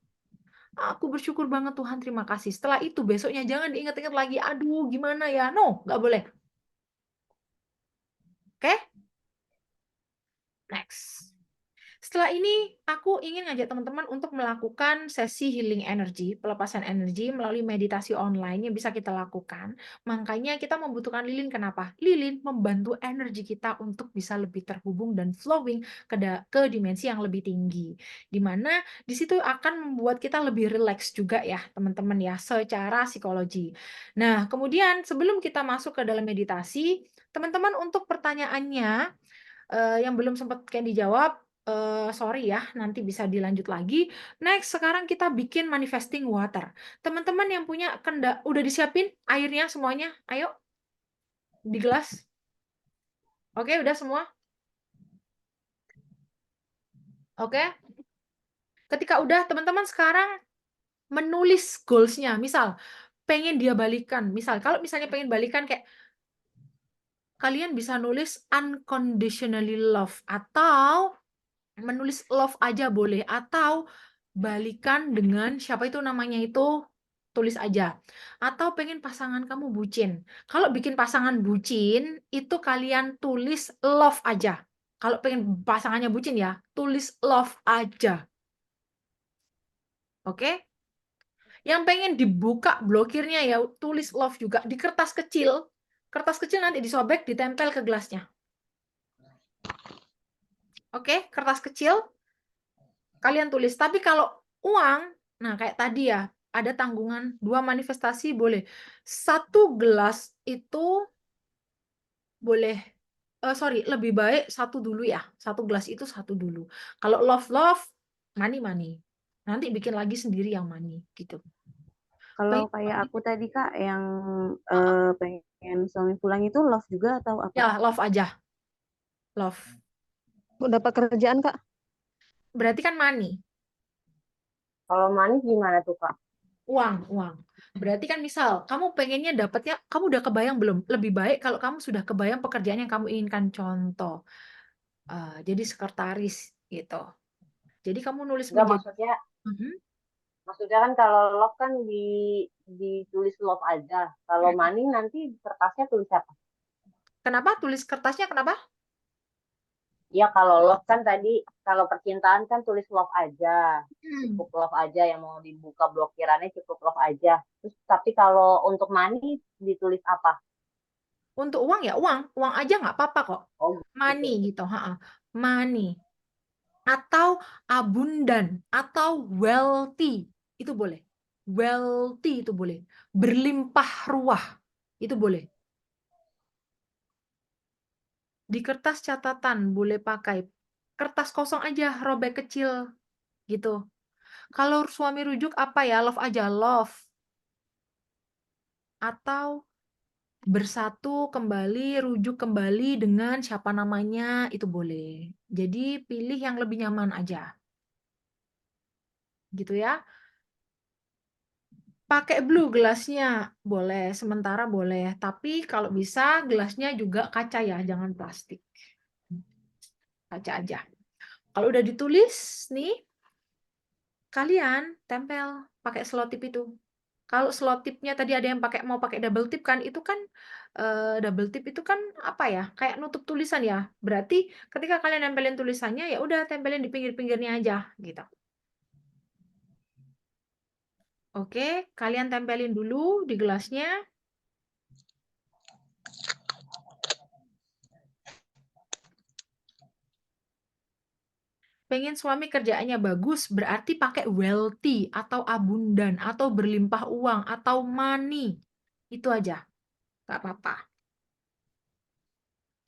Aku bersyukur banget Tuhan, terima kasih. Setelah itu besoknya jangan diingat-ingat lagi, aduh gimana ya. No, nggak boleh. Oke? Next. Setelah ini, aku ingin ngajak teman-teman untuk melakukan sesi healing energy, pelepasan energi melalui meditasi online yang bisa kita lakukan. Makanya kita membutuhkan lilin. Kenapa? Lilin membantu energi kita untuk bisa lebih terhubung dan flowing ke dimensi yang lebih tinggi. Dimana di situ akan membuat kita lebih rileks juga ya, teman-teman ya, secara psikologi. Nah, kemudian sebelum kita masuk ke dalam meditasi, teman-teman untuk pertanyaannya, yang belum sempat kayak dijawab, sorry ya, nanti bisa dilanjut lagi. Next, sekarang kita bikin manifesting water. Teman-teman yang punya udah disiapin airnya semuanya? Ayo, di gelas. Oke, udah semua? Oke. Ketika udah, teman-teman sekarang menulis goals-nya. Misal, pengen dia balikan. Misal, kalau misalnya pengen balikan kayak kalian bisa nulis unconditionally love atau menulis love aja boleh atau balikan dengan siapa itu namanya itu tulis aja. Atau pengen pasangan kamu bucin. Kalau bikin pasangan bucin itu kalian tulis love aja. Kalau pengen pasangannya bucin ya, tulis love aja. Oke? Yang pengen dibuka blokirnya ya tulis love juga di kertas kecil. Kertas kecil nanti disobek, ditempel ke gelasnya. Oke, kertas kecil kalian tulis. Tapi kalau uang, nah kayak tadi ya, ada tanggungan 2 manifestasi boleh. 1 gelas itu boleh, sorry, lebih baik 1 dulu ya. 1 gelas itu 1 dulu. Kalau love, money. Nanti bikin lagi sendiri yang money, gitu. Kalau Baik, kayak aku tadi Kak yang pengen suami pulang itu love juga atau apa? ya love aja. Love. Dapat kerjaan, Kak? Berarti kan money. Kalau manis gimana tuh, Kak? Uang. Berarti kan misal, kamu pengennya dapatnya, kamu udah kebayang belum? Lebih baik kalau kamu sudah kebayang pekerjaan yang kamu inginkan. Contoh, jadi sekretaris gitu. Jadi kamu nulis Enggak, menjadi. maksudnya kan kalau love kan ditulis love aja. Kalau money nanti kertasnya tulis apa? Kenapa tulis kertasnya? Kenapa? Ya kalau love kan tadi, kalau percintaan kan tulis love aja. Hmm. Cukup love aja, yang mau dibuka blokirannya cukup love aja. Terus tapi kalau untuk money ditulis apa? Untuk uang ya uang aja nggak apa-apa kok. Oh, Money gitu. gitu, money. Atau abundan atau wealthy itu boleh. Wealthy itu boleh. Berlimpah ruah itu boleh. Di kertas catatan boleh pakai. Kertas kosong aja, robek kecil gitu. Kalau suami rujuk apa ya? Love aja, love. Atau bersatu kembali, rujuk kembali dengan siapa namanya, itu boleh. Jadi pilih yang lebih nyaman aja. Gitu ya. Pakai blue gelasnya boleh, sementara boleh. Tapi kalau bisa gelasnya juga kaca ya, jangan plastik. Kaca aja. Kalau udah ditulis nih, kalian tempel pakai selotip itu. Kalau selotipnya tadi ada yang mau pakai double tip kan, itu kan double tip itu kan apa ya? Kayak nutup tulisan ya. Berarti ketika kalian nempelin tulisannya ya udah tempelin di pinggir-pinggirnya aja gitu. Oke, kalian tempelin dulu di gelasnya. Pengen suami kerjaannya bagus, berarti pakai wealthy atau abundan atau berlimpah uang atau money. Itu aja. Nggak apa-apa.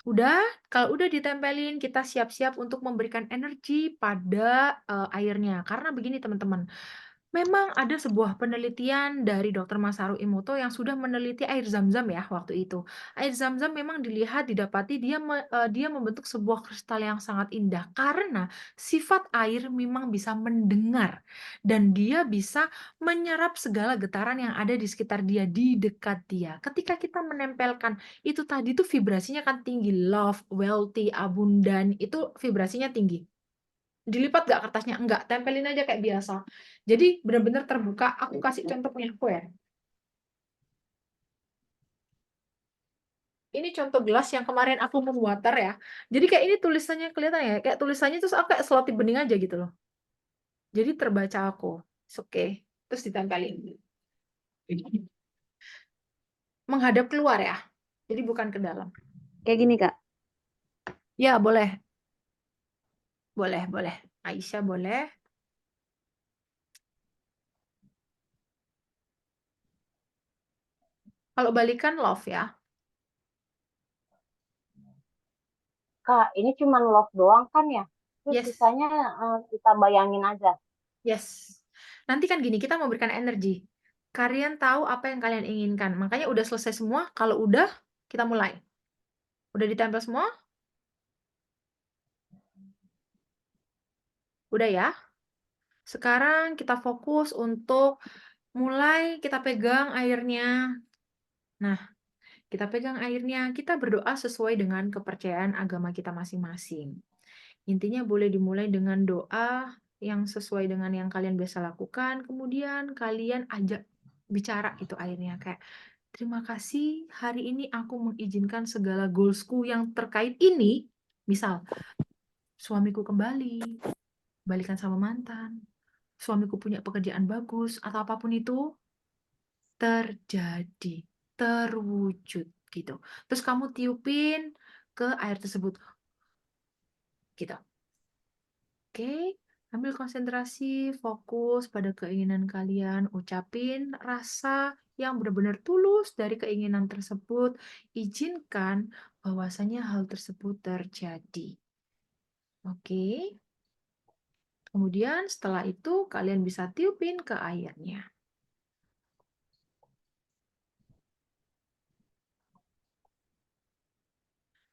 Udah, kalau udah ditempelin, kita siap-siap untuk memberikan energi pada airnya. Karena begini teman-teman, memang ada sebuah penelitian dari Dr. Masaru Emoto yang sudah meneliti air zam-zam ya waktu itu. Air zam-zam memang didapati dia membentuk sebuah kristal yang sangat indah karena sifat air memang bisa mendengar dan dia bisa menyerap segala getaran yang ada di sekitar dia, di dekat dia. Ketika kita menempelkan itu tadi tuh vibrasinya kan tinggi, love, wealthy, abundan, itu vibrasinya tinggi. Dilipat nggak kertasnya? Enggak, tempelin aja kayak biasa. Jadi benar-benar terbuka. Aku kasih contoh punya aku ya. Ini contoh gelas yang kemarin aku memwater ya. Jadi kayak ini tulisannya kelihatan ya. Kayak tulisannya terus aku kayak selotip bening aja gitu loh. Jadi terbaca aku. Oke. Terus ditempelin. Menghadap keluar ya. Jadi bukan ke dalam. Kayak gini Kak. Ya, boleh. Boleh. Aisyah boleh. Kalau balikan love ya. Kak, ini cuma love doang kan ya? Terus Yes. sisanya kita bayangin aja. Yes. Nanti kan gini, kita memberikan energi. Kalian tahu apa yang kalian inginkan. Makanya udah selesai semua. Kalau udah, kita mulai. Udah ditempel semua? Udah ya? Sekarang kita fokus untuk mulai kita pegang airnya. Nah, kita pegang airnya, kita berdoa sesuai dengan kepercayaan agama kita masing-masing. Intinya boleh dimulai dengan doa yang sesuai dengan yang kalian biasa lakukan, kemudian kalian ajak bicara itu airnya kayak terima kasih hari ini aku mengizinkan segala goalsku yang terkait ini, misal suamiku kembali, balikan sama mantan, suamiku punya pekerjaan bagus atau apapun itu terjadi, terwujud gitu. Terus kamu tiupin ke air tersebut gitu. Oke, ambil konsentrasi, fokus pada keinginan kalian, ucapin rasa yang benar-benar tulus dari keinginan tersebut, izinkan bahwasanya hal tersebut terjadi. Oke. Kemudian setelah itu kalian bisa tiupin ke airnya.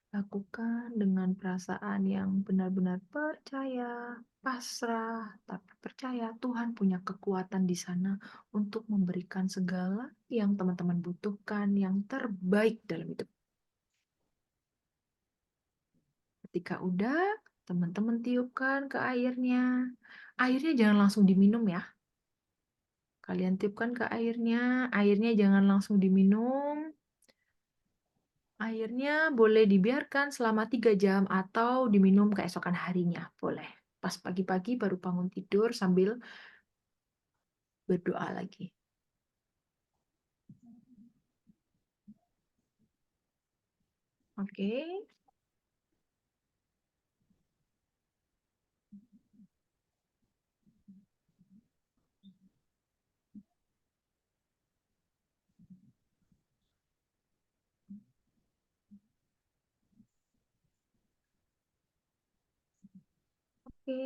Lakukan dengan perasaan yang benar-benar percaya, pasrah, tapi percaya Tuhan punya kekuatan di sana untuk memberikan segala yang teman-teman butuhkan yang terbaik dalam hidup. Ketika udah, teman-teman tiupkan ke airnya. Airnya jangan langsung diminum ya. Kalian tiupkan ke airnya jangan langsung diminum. Airnya boleh dibiarkan selama 3 jam atau diminum keesokan harinya. Boleh. Pas pagi-pagi baru bangun tidur sambil berdoa lagi. Oke. Oke.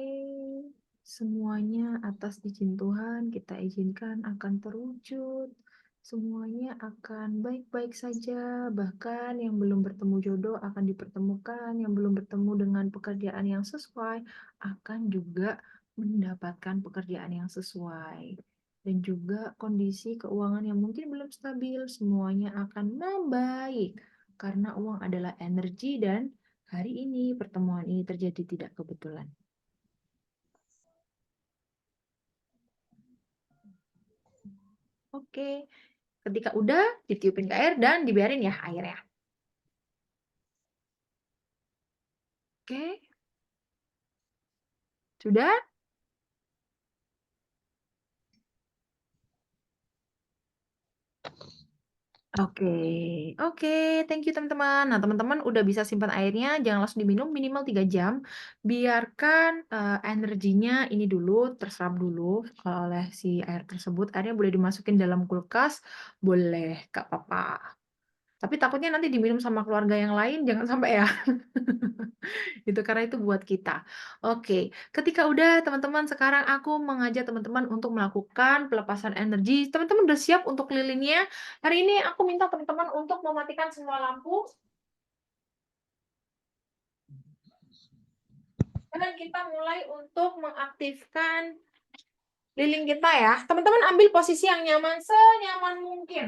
Semuanya atas izin Tuhan kita izinkan akan terwujud. Semuanya akan baik-baik saja, bahkan yang belum bertemu jodoh akan dipertemukan, yang belum bertemu dengan pekerjaan yang sesuai akan juga mendapatkan pekerjaan yang sesuai. Dan juga kondisi keuangan yang mungkin belum stabil, semuanya akan membaik. Karena uang adalah energi dan hari ini pertemuan ini terjadi tidak kebetulan. Oke. Ketika udah, ditiupin ke air dan dibiarin ya airnya. Oke. Sudah? Oke. Oke, thank you teman-teman. Nah, teman-teman udah bisa simpan airnya, jangan langsung diminum minimal 3 jam. Biarkan energinya ini dulu, terserap dulu oleh si air tersebut. Airnya boleh dimasukin dalam kulkas, boleh, gak apa-apa. Tapi takutnya nanti diminum sama keluarga yang lain, jangan sampai ya. Itu karena itu buat kita. Oke, ketika udah teman-teman sekarang aku mengajak teman-teman untuk melakukan pelepasan energi. Teman-teman udah siap untuk lilinnya? Hari ini aku minta teman-teman untuk mematikan semua lampu. Dan kita mulai untuk mengaktifkan lilin kita ya. Teman-teman ambil posisi yang nyaman, senyaman mungkin.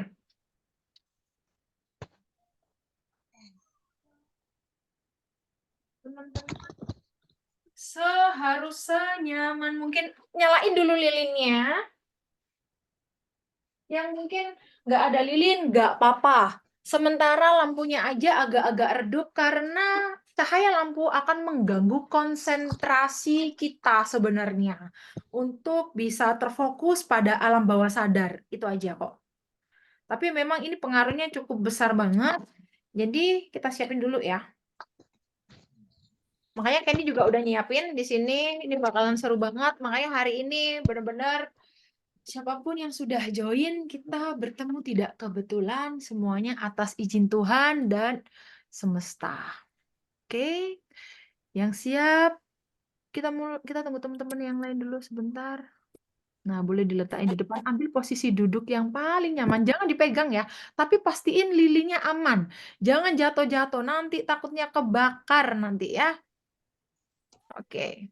Teman-teman seharus senyaman mungkin. Nyalain dulu lilinnya. Yang mungkin nggak ada lilin, nggak apa-apa. Sementara lampunya aja agak-agak redup karena cahaya lampu akan mengganggu konsentrasi kita sebenarnya. Untuk bisa terfokus pada alam bawah sadar. Itu aja kok. Tapi memang ini pengaruhnya cukup besar banget. Jadi kita siapin dulu ya. Makanya Candy juga udah nyiapin di sini. Ini bakalan seru banget. Makanya hari ini benar-benar siapapun yang sudah join, kita bertemu tidak kebetulan, semuanya atas izin Tuhan dan semesta. Oke, yang siap, kita tunggu teman-teman yang lain dulu sebentar. Nah, boleh diletakkan di depan, ambil posisi duduk yang paling nyaman, jangan dipegang ya, tapi pastiin lilinnya aman. Jangan jatuh-jatuh, nanti takutnya kebakar nanti ya. Oke.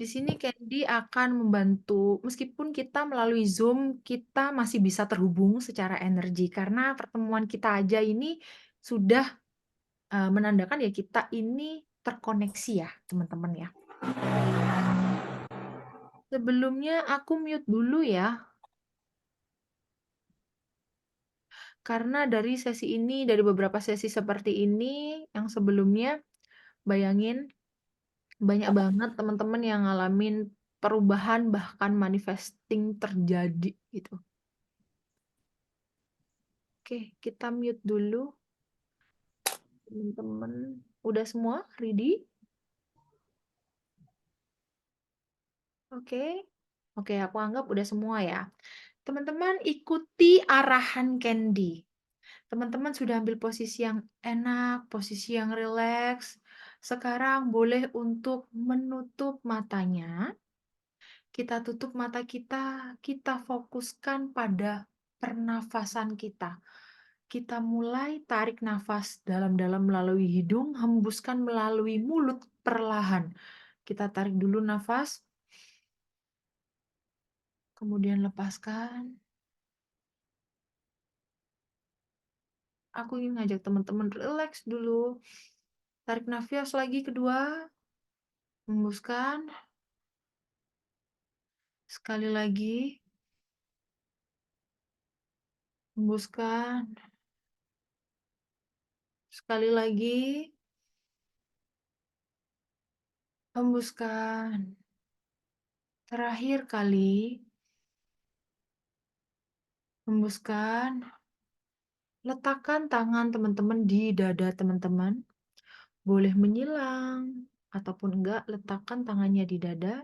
Di sini Candy akan membantu, meskipun kita melalui Zoom, kita masih bisa terhubung secara energi, karena pertemuan kita aja ini sudah menandakan ya kita ini terkoneksi ya, teman-teman ya. Sebelumnya aku mute dulu ya, karena dari sesi ini, dari beberapa sesi seperti ini, yang sebelumnya, bayangin, banyak banget teman-teman yang ngalamin perubahan bahkan manifesting terjadi gitu. Oke, kita mute dulu teman-teman. Udah semua ready? Oke. Oke, aku anggap udah semua ya. Teman-teman ikuti arahan Candy. Teman-teman sudah ambil posisi yang enak, posisi yang rileks. Sekarang boleh untuk menutup matanya. Kita tutup mata kita fokuskan pada pernafasan kita. Kita mulai tarik nafas dalam-dalam melalui hidung, hembuskan melalui mulut perlahan. Kita tarik dulu nafas, kemudian lepaskan. Aku ingin ngajak teman-teman rileks dulu. Tarik nafas lagi kedua, hembuskan. Sekali lagi, hembuskan. Sekali lagi, hembuskan. Terakhir kali, hembuskan. Letakkan tangan teman-teman di dada teman-teman. Boleh menyilang, ataupun enggak, letakkan tangannya di dada.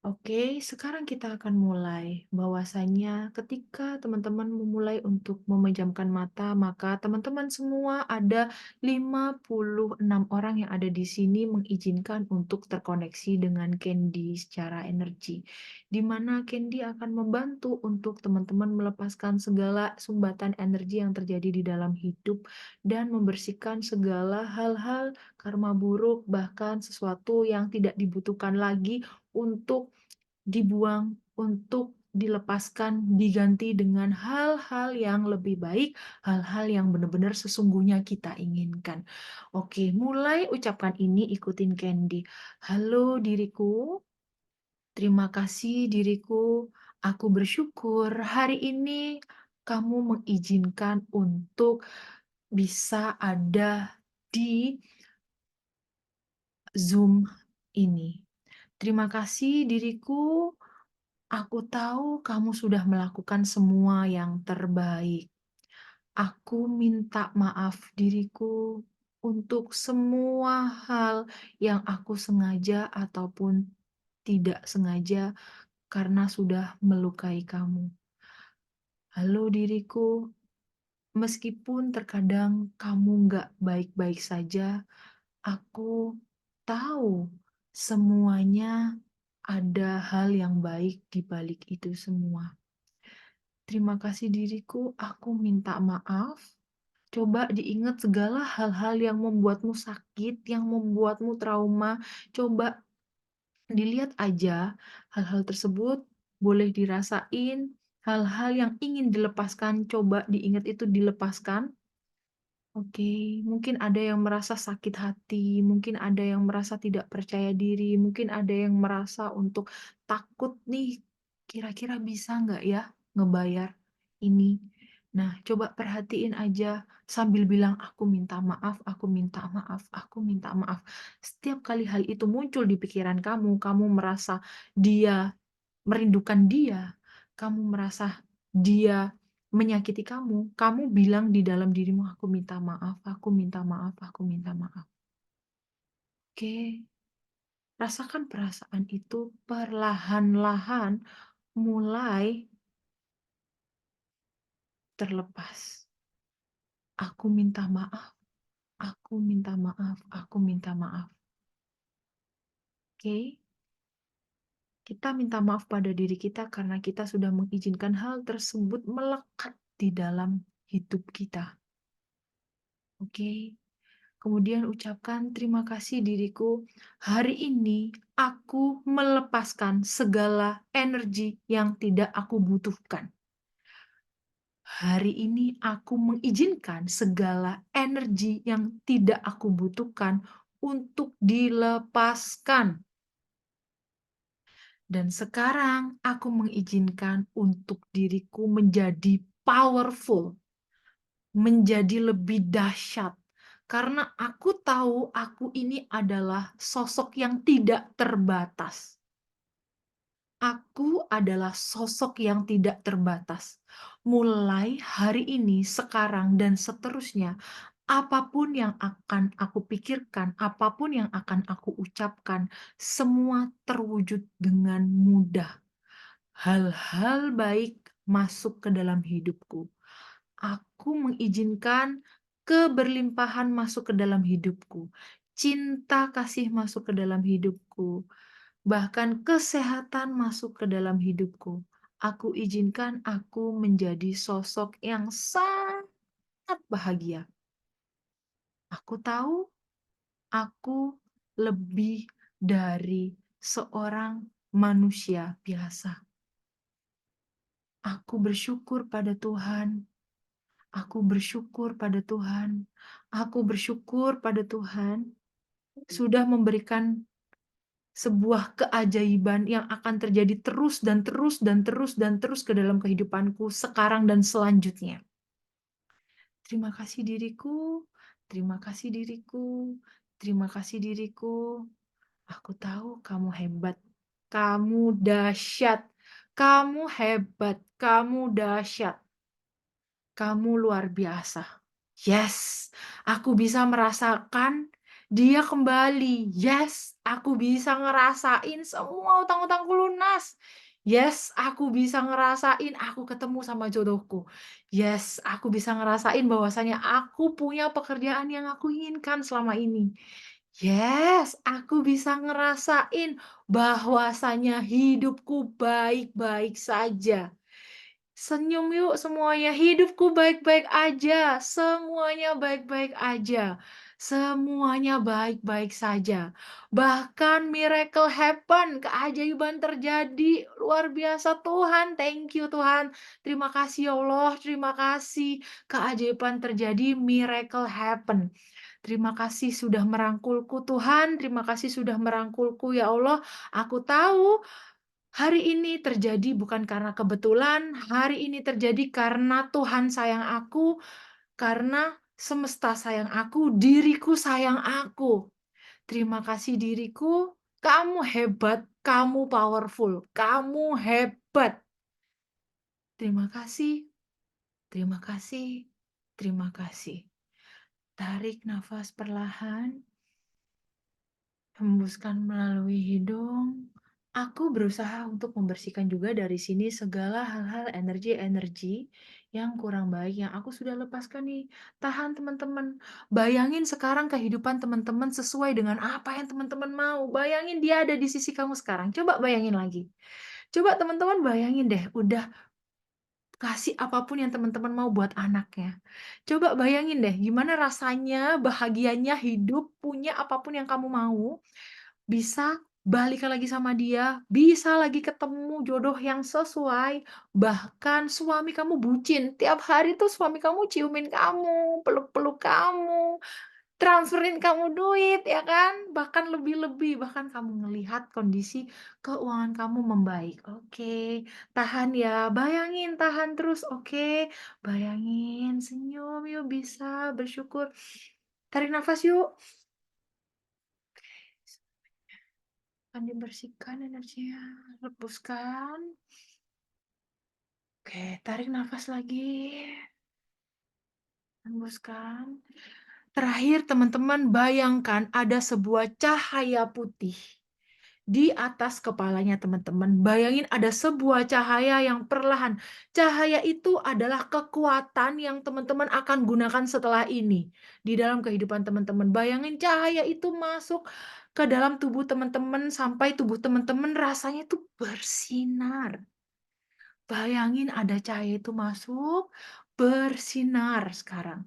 Oke, sekarang kita akan mulai. Bahwasanya ketika teman-teman memulai untuk memejamkan mata, maka teman-teman semua ada 56 orang yang ada di sini mengizinkan untuk terkoneksi dengan Candy secara energi. Di mana Candy akan membantu untuk teman-teman melepaskan segala sumbatan energi yang terjadi di dalam hidup dan membersihkan segala hal-hal karma buruk, bahkan sesuatu yang tidak dibutuhkan lagi untuk dibuang, untuk dilepaskan, diganti dengan hal-hal yang lebih baik, hal-hal yang benar-benar sesungguhnya kita inginkan. Oke, mulai ucapkan ini, ikutin Candy. Halo diriku, terima kasih diriku, aku bersyukur hari ini kamu mengizinkan untuk bisa ada di Zoom ini. Terima kasih diriku, aku tahu kamu sudah melakukan semua yang terbaik. Aku minta maaf diriku untuk semua hal yang aku sengaja ataupun tidak sengaja karena sudah melukai kamu. Halo diriku, meskipun terkadang kamu nggak baik-baik saja, aku tahu semuanya ada hal yang baik di balik itu semua. Terima kasih diriku, aku minta maaf. Coba diingat segala hal-hal yang membuatmu sakit, yang membuatmu trauma. Coba dilihat aja hal-hal tersebut, boleh dirasain. Hal-hal yang ingin dilepaskan, coba diingat itu dilepaskan. Oke, mungkin ada yang merasa sakit hati, mungkin ada yang merasa tidak percaya diri, mungkin ada yang merasa untuk takut nih, kira-kira bisa nggak ya ngebayar ini. Nah, coba perhatiin aja sambil bilang, aku minta maaf, aku minta maaf, aku minta maaf. Setiap kali hal itu muncul di pikiran kamu merasa dia merindukan dia, kamu merasa dia menyakiti kamu, kamu bilang di dalam dirimu, aku minta maaf, aku minta maaf, aku minta maaf. Oke, rasakan perasaan itu perlahan-lahan mulai terlepas. Aku minta maaf, aku minta maaf, aku minta maaf. Oke, kita minta maaf pada diri kita karena kita sudah mengizinkan hal tersebut melekat di dalam hidup kita. Oke, Kemudian ucapkan terima kasih diriku. Hari ini aku melepaskan segala energi yang tidak aku butuhkan. Hari ini aku mengizinkan segala energi yang tidak aku butuhkan untuk dilepaskan. Dan sekarang aku mengizinkan untuk diriku menjadi powerful, menjadi lebih dahsyat. Karena aku tahu aku ini adalah sosok yang tidak terbatas. Aku adalah sosok yang tidak terbatas. Mulai hari ini, sekarang, dan seterusnya, apapun yang akan aku pikirkan, apapun yang akan aku ucapkan, semua terwujud dengan mudah. Hal-hal baik masuk ke dalam hidupku. Aku mengizinkan keberlimpahan masuk ke dalam hidupku. Cinta kasih masuk ke dalam hidupku. Bahkan kesehatan masuk ke dalam hidupku. Aku izinkan aku menjadi sosok yang sangat bahagia. Aku tahu aku lebih dari seorang manusia biasa. Aku bersyukur pada Tuhan. Aku bersyukur pada Tuhan. Aku bersyukur pada Tuhan sudah memberikan sebuah keajaiban yang akan terjadi terus dan terus dan terus dan terus ke dalam kehidupanku sekarang dan selanjutnya. Terima kasih diriku, terima kasih diriku, terima kasih diriku. Aku tahu kamu hebat, kamu dahsyat, kamu hebat, kamu dahsyat, kamu luar biasa. Yes, aku bisa merasakan dia kembali. Yes, aku bisa ngerasain semua utang-utangku lunas. Yes, aku bisa ngerasain aku ketemu sama jodohku. Yes, aku bisa ngerasain bahwasanya aku punya pekerjaan yang aku inginkan selama ini. Yes, aku bisa ngerasain bahwasanya hidupku baik-baik saja. Senyum yuk semuanya, hidupku baik-baik aja, semuanya baik-baik aja, semuanya baik-baik saja. Bahkan miracle happen, keajaiban terjadi, luar biasa Tuhan, thank you Tuhan. Terima kasih ya Allah, terima kasih. Keajaiban terjadi, miracle happen. Terima kasih sudah merangkulku Tuhan, terima kasih sudah merangkulku ya Allah. Aku tahu hari ini terjadi bukan karena kebetulan, hari ini terjadi karena Tuhan sayang aku, karena semesta sayang aku, diriku sayang aku. Terima kasih diriku, kamu hebat, kamu powerful, kamu hebat. Terima kasih, terima kasih, terima kasih. Tarik nafas perlahan, hembuskan melalui hidung. Aku berusaha untuk membersihkan juga dari sini segala hal-hal energi-energi yang kurang baik yang aku sudah lepaskan nih. Tahan teman-teman. Bayangin sekarang kehidupan teman-teman sesuai dengan apa yang teman-teman mau. Bayangin dia ada di sisi kamu sekarang. Coba bayangin lagi. Coba teman-teman bayangin deh, udah kasih apapun yang teman-teman mau buat anaknya. Coba bayangin deh, gimana rasanya, bahagianya hidup, punya apapun yang kamu mau, bisa balikan lagi sama dia, bisa lagi ketemu jodoh yang sesuai, bahkan suami kamu bucin, tiap hari tuh suami kamu ciumin kamu, peluk-peluk kamu, transferin kamu duit, ya kan? Bahkan lebih-lebih, bahkan kamu ngelihat kondisi keuangan kamu membaik. Oke, tahan ya, bayangin, tahan terus, oke? Bayangin, senyum yuk, bisa, bersyukur. Tarik nafas yuk. Akan dibersihkan energinya, lepaskan. Oke, tarik nafas lagi. Hembuskan. Terakhir, teman-teman, bayangkan ada sebuah cahaya putih di atas kepalanya teman-teman. Bayangin ada sebuah cahaya yang perlahan. Cahaya itu adalah kekuatan yang teman-teman akan gunakan setelah ini. Di dalam kehidupan teman-teman. Bayangin cahaya itu masuk ke dalam tubuh teman-teman sampai tubuh teman-teman rasanya itu bersinar. Bayangin ada cahaya itu masuk, bersinar sekarang.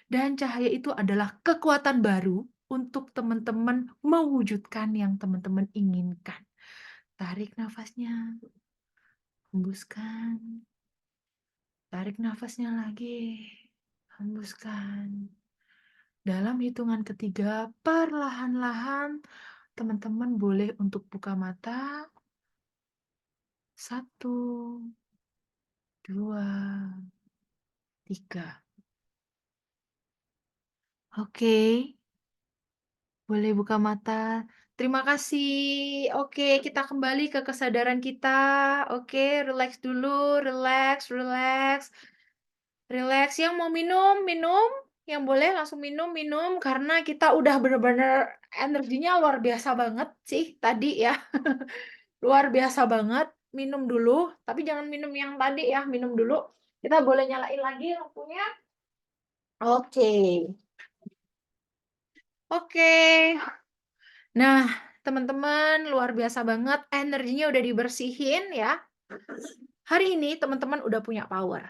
Dan cahaya itu adalah kekuatan baru untuk teman-teman mewujudkan yang teman-teman inginkan. Tarik nafasnya, hembuskan. Tarik nafasnya lagi, hembuskan. Dalam hitungan ketiga, perlahan-lahan teman-teman boleh untuk buka mata. 1, 2, 3. Oke, boleh buka mata. Terima kasih. Oke, kita kembali ke kesadaran kita. Oke, relax dulu, relax, relax. Relax, yang mau minum, minum. Yang boleh langsung minum, minum. Karena kita udah bener-bener energinya luar biasa banget sih tadi ya. Luar biasa banget. Minum dulu, tapi jangan minum yang tadi ya, minum dulu. Kita boleh nyalain lagi lampunya. Oke. Oke. Nah, teman-teman luar biasa banget. Energinya udah dibersihin ya. Hari ini teman-teman udah punya power.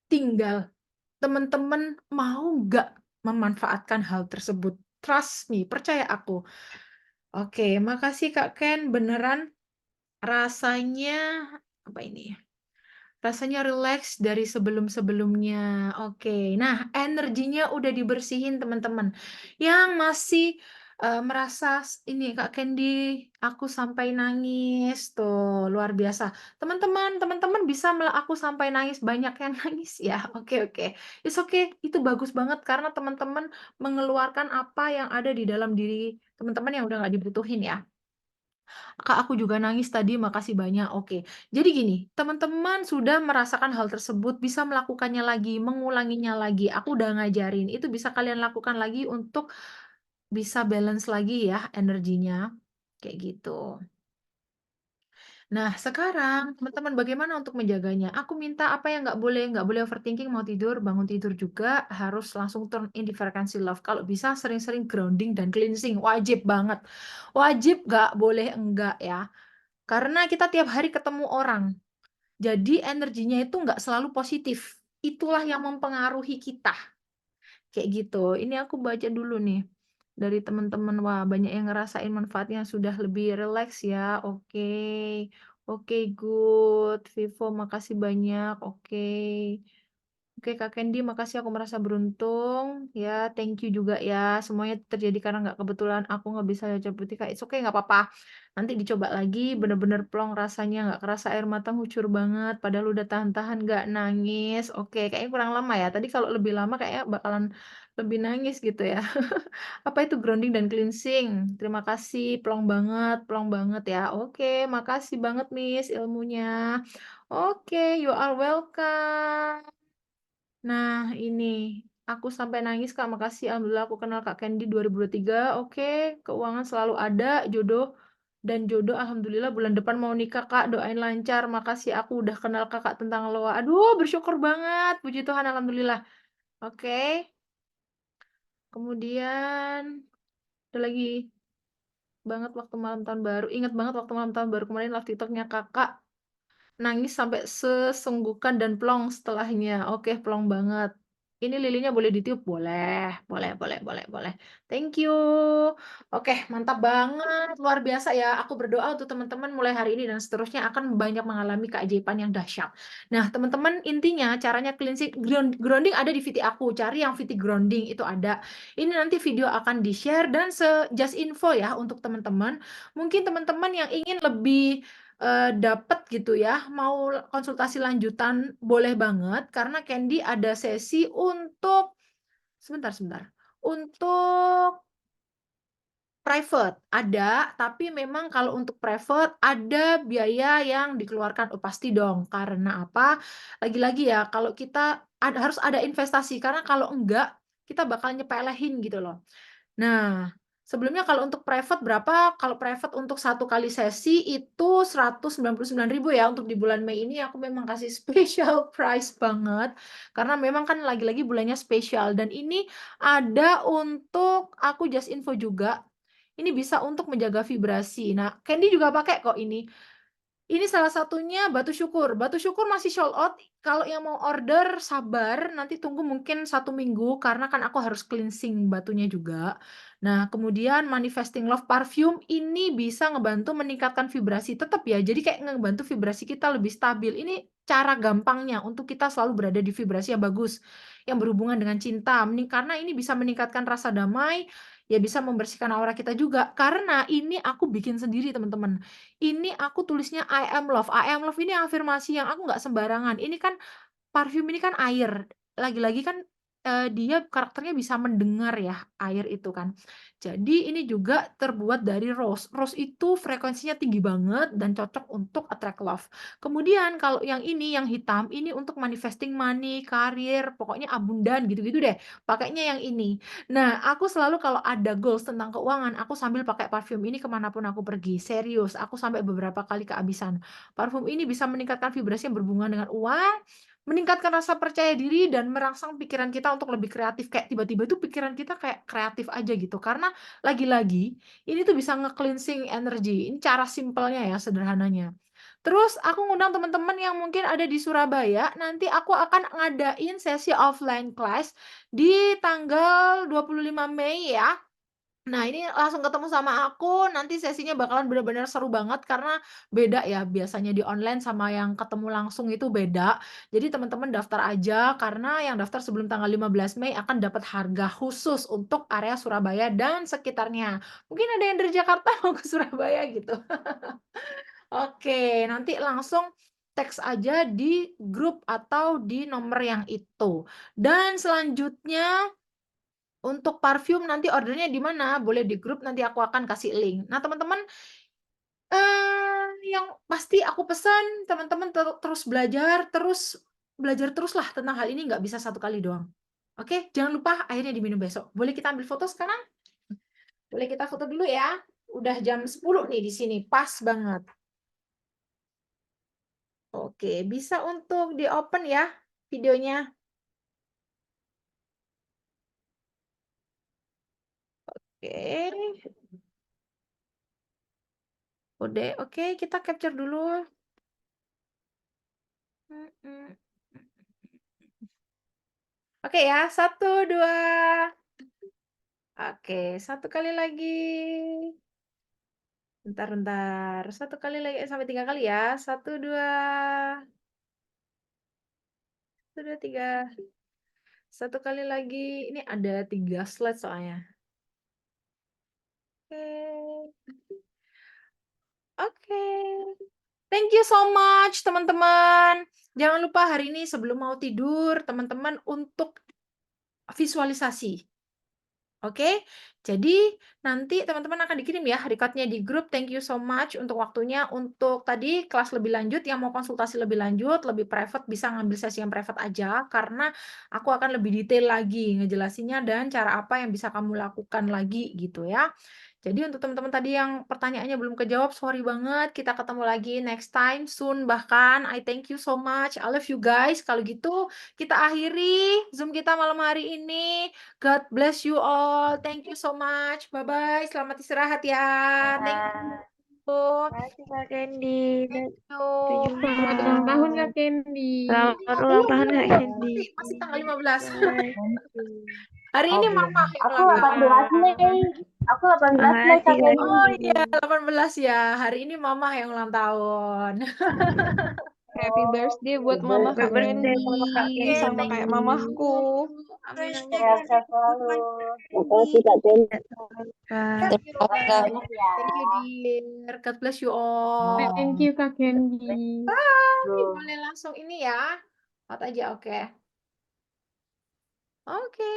Tinggal teman-teman mau nggak memanfaatkan hal tersebut. Trust me, percaya aku. Oke, makasih Kak Ken. Beneran rasanya apa ini? Rasanya rileks dari sebelum-sebelumnya. Oke. Nah, energinya udah dibersihin teman-teman. Yang masih merasa ini Kak Candy, aku sampai nangis. Tuh, luar biasa. Teman-teman bisa aku sampai nangis, banyak yang nangis ya. Oke, oke. It's okay. Itu bagus banget karena teman-teman mengeluarkan apa yang ada di dalam diri teman-teman yang udah nggak dibutuhin ya. Kak, aku juga nangis tadi, makasih banyak. Oke. Jadi gini, teman-teman sudah merasakan hal tersebut, bisa melakukannya lagi, mengulanginya lagi. Aku udah ngajarin, itu bisa kalian lakukan lagi untuk bisa balance lagi ya energinya. Kayak gitu. Nah, sekarang teman-teman bagaimana untuk menjaganya? Aku minta apa yang nggak boleh overthinking, mau tidur, bangun tidur juga harus langsung turn in di frequency love. Kalau bisa sering-sering grounding dan cleansing, wajib banget. Wajib nggak boleh enggak ya. Karena kita tiap hari ketemu orang, jadi energinya itu nggak selalu positif. Itulah yang mempengaruhi kita. Kayak gitu. Ini aku baca dulu nih dari teman-teman. Wah, banyak yang ngerasain manfaatnya sudah lebih rileks ya. Oke. Oke, good. Vivo, makasih banyak. Oke. Oke Kak Candy, makasih aku merasa beruntung. Ya, thank you juga ya. Semuanya terjadi karena nggak kebetulan aku nggak bisa baca putih Kak. It's okay, nggak apa-apa. Nanti dicoba lagi, bener-bener plong rasanya, nggak kerasa air mata ngucur banget. Padahal udah tahan-tahan nggak nangis. Oke, kayaknya kurang lama ya. Tadi kalau lebih lama kayaknya bakalan lebih nangis gitu ya. Apa itu grounding dan cleansing? Terima kasih, plong banget ya. Oke, makasih banget Miss ilmunya. Oke, you are welcome. Nah, ini, aku sampai nangis, Kak, makasih. Alhamdulillah aku kenal Kak Candy 2023. Oke, keuangan selalu ada, jodoh alhamdulillah bulan depan mau nikah, Kak. Doain lancar. Makasih aku udah kenal Kakak tentang loa. Aduh, bersyukur banget. Puji Tuhan, alhamdulillah. Oke. Kemudian ada lagi banget waktu malam tahun baru. Ingat banget waktu malam tahun baru kemarin live TikToknya Kakak. Nangis sampai sesenggukan dan plong setelahnya. Oke, plong banget. Ini lilinnya boleh ditiup? Boleh, boleh, boleh, boleh, boleh. Thank you. Oke, mantap banget. Luar biasa ya. Aku berdoa untuk teman-teman mulai hari ini dan seterusnya akan banyak mengalami keajaiban yang dahsyat. Nah, teman-teman, intinya caranya cleansing, grounding ada di VT aku. Cari yang VT grounding, itu ada. Ini nanti video akan di-share dan just info ya untuk teman-teman. Mungkin teman-teman yang ingin lebih dapat gitu ya, mau konsultasi lanjutan boleh banget karena Candy ada sesi untuk sebentar, untuk private ada, tapi memang kalau untuk private ada biaya yang dikeluarkan. Oh, pasti dong. Karena apa? Lagi-lagi ya, kalau kita harus ada investasi karena kalau enggak kita bakal nyepelehin gitu loh. Nah, sebelumnya kalau untuk private berapa? Kalau private untuk 1 kali sesi itu 199.000 ya, untuk di bulan Mei ini aku memang kasih special price banget, karena memang kan lagi-lagi bulannya spesial dan ini ada untuk aku just info juga, ini bisa untuk menjaga vibrasi. Nah, Candy juga pakai kok ini. Ini salah satunya batu syukur. Batu syukur masih sold out. Kalau yang mau order sabar, nanti tunggu mungkin 1 minggu karena kan aku harus cleansing batunya juga. Nah, kemudian Manifesting Love Parfum ini bisa ngebantu meningkatkan vibrasi tetap ya. Jadi kayak ngebantu vibrasi kita lebih stabil. Ini cara gampangnya untuk kita selalu berada di vibrasi yang bagus, yang berhubungan dengan cinta. Karena ini bisa meningkatkan rasa damai, ya bisa membersihkan aura kita juga. Karena ini aku bikin sendiri, teman-teman. Ini aku tulisnya I am love. I am love ini afirmasi yang aku nggak sembarangan. Ini kan parfum ini kan air. Lagi-lagi kan dia karakternya bisa mendengar ya, air itu kan. Jadi ini juga terbuat dari rose. Rose itu frekuensinya tinggi banget dan cocok untuk attract love. Kemudian kalau yang ini, yang hitam, ini untuk manifesting money, karir, pokoknya abundan gitu-gitu deh. Pakainya yang ini. Nah, aku selalu kalau ada goals tentang keuangan, aku sambil pakai parfum ini kemanapun aku pergi. Serius, aku sampai beberapa kali kehabisan. Parfum ini bisa meningkatkan vibrasi yang berhubungan dengan uang, meningkatkan rasa percaya diri, dan merangsang pikiran kita untuk lebih kreatif. Kayak tiba-tiba tuh pikiran kita kayak kreatif aja gitu. Karena lagi-lagi, ini tuh bisa nge-cleansing energi. Ini cara simpelnya ya, sederhananya. Terus aku ngundang teman-teman yang mungkin ada di Surabaya, nanti aku akan ngadain sesi offline class di tanggal 25 Mei ya. Nah, ini langsung ketemu sama aku, nanti sesinya bakalan benar-benar seru banget karena beda ya, biasanya di online sama yang ketemu langsung itu beda. Jadi teman-teman daftar aja karena yang daftar sebelum tanggal 15 Mei akan dapat harga khusus untuk area Surabaya dan sekitarnya. Mungkin ada yang dari Jakarta mau ke Surabaya gitu. Oke, nanti langsung teks aja di grup atau di nomor yang itu. Dan selanjutnya untuk parfum nanti ordernya di mana? Boleh di grup, nanti aku akan kasih link. Nah, teman-teman, yang pasti aku pesan teman-teman terus belajar teruslah tentang hal ini, nggak bisa 1 kali doang. Oke, jangan lupa airnya diminum besok. Boleh kita ambil foto sekarang? Boleh kita foto dulu ya. Udah jam 10 nih di sini, pas banget. Oke, bisa untuk di-open ya videonya. Oke. Udah, oke, kita capture dulu. Oke ya, 1, 2. Oke, 1 kali lagi. Bentar. 1 kali lagi, sampai 3 kali ya. 1, 2. 1, 2, 3. 1 kali lagi. Ini ada 3 slide soalnya. Oke. Thank you so much, teman-teman. Jangan lupa hari ini sebelum mau tidur, teman-teman untuk visualisasi. Oke, jadi nanti teman-teman akan dikirim ya recordnya di grup. Thank you so much untuk waktunya. Untuk tadi kelas lebih lanjut, yang mau konsultasi lebih lanjut, lebih private, bisa ngambil sesi yang private aja. Karena aku akan lebih detail lagi ngejelasinnya dan cara apa yang bisa kamu lakukan lagi gitu ya. Jadi untuk teman-teman tadi yang pertanyaannya belum kejawab, sorry banget. Kita ketemu lagi next time soon. Bahkan I thank you so much. I love you guys. Kalau gitu kita akhiri Zoom kita malam hari ini. God bless you all. Thank you so much. Bye-bye. Selamat istirahat ya. Thank you. Terima kasih Kak Candy. Thank you. Selamat ulang tahun Kak Candy. Selamat ulang tahun Kak Candy. Masih tanggal 15. Bye. Hari ini mama yang Aku ulang tahun. 18 Mei. Aku 18 Mei Kak Makasih, Kak Candy. Oh iya, 18 ya. Hari ini mama yang ulang tahun. Happy birthday buat Mama Kak Happy birthday Candy. sama Kak Candy. Sama kayak mamahku. Amin. Sehat selalu. Makasih Kak Candy. Thank you, Banyak ya. Thank you, dear. God bless you all. Thank you Kak Candy. Bye. Boleh langsung ini ya. Out aja, oke. Oke.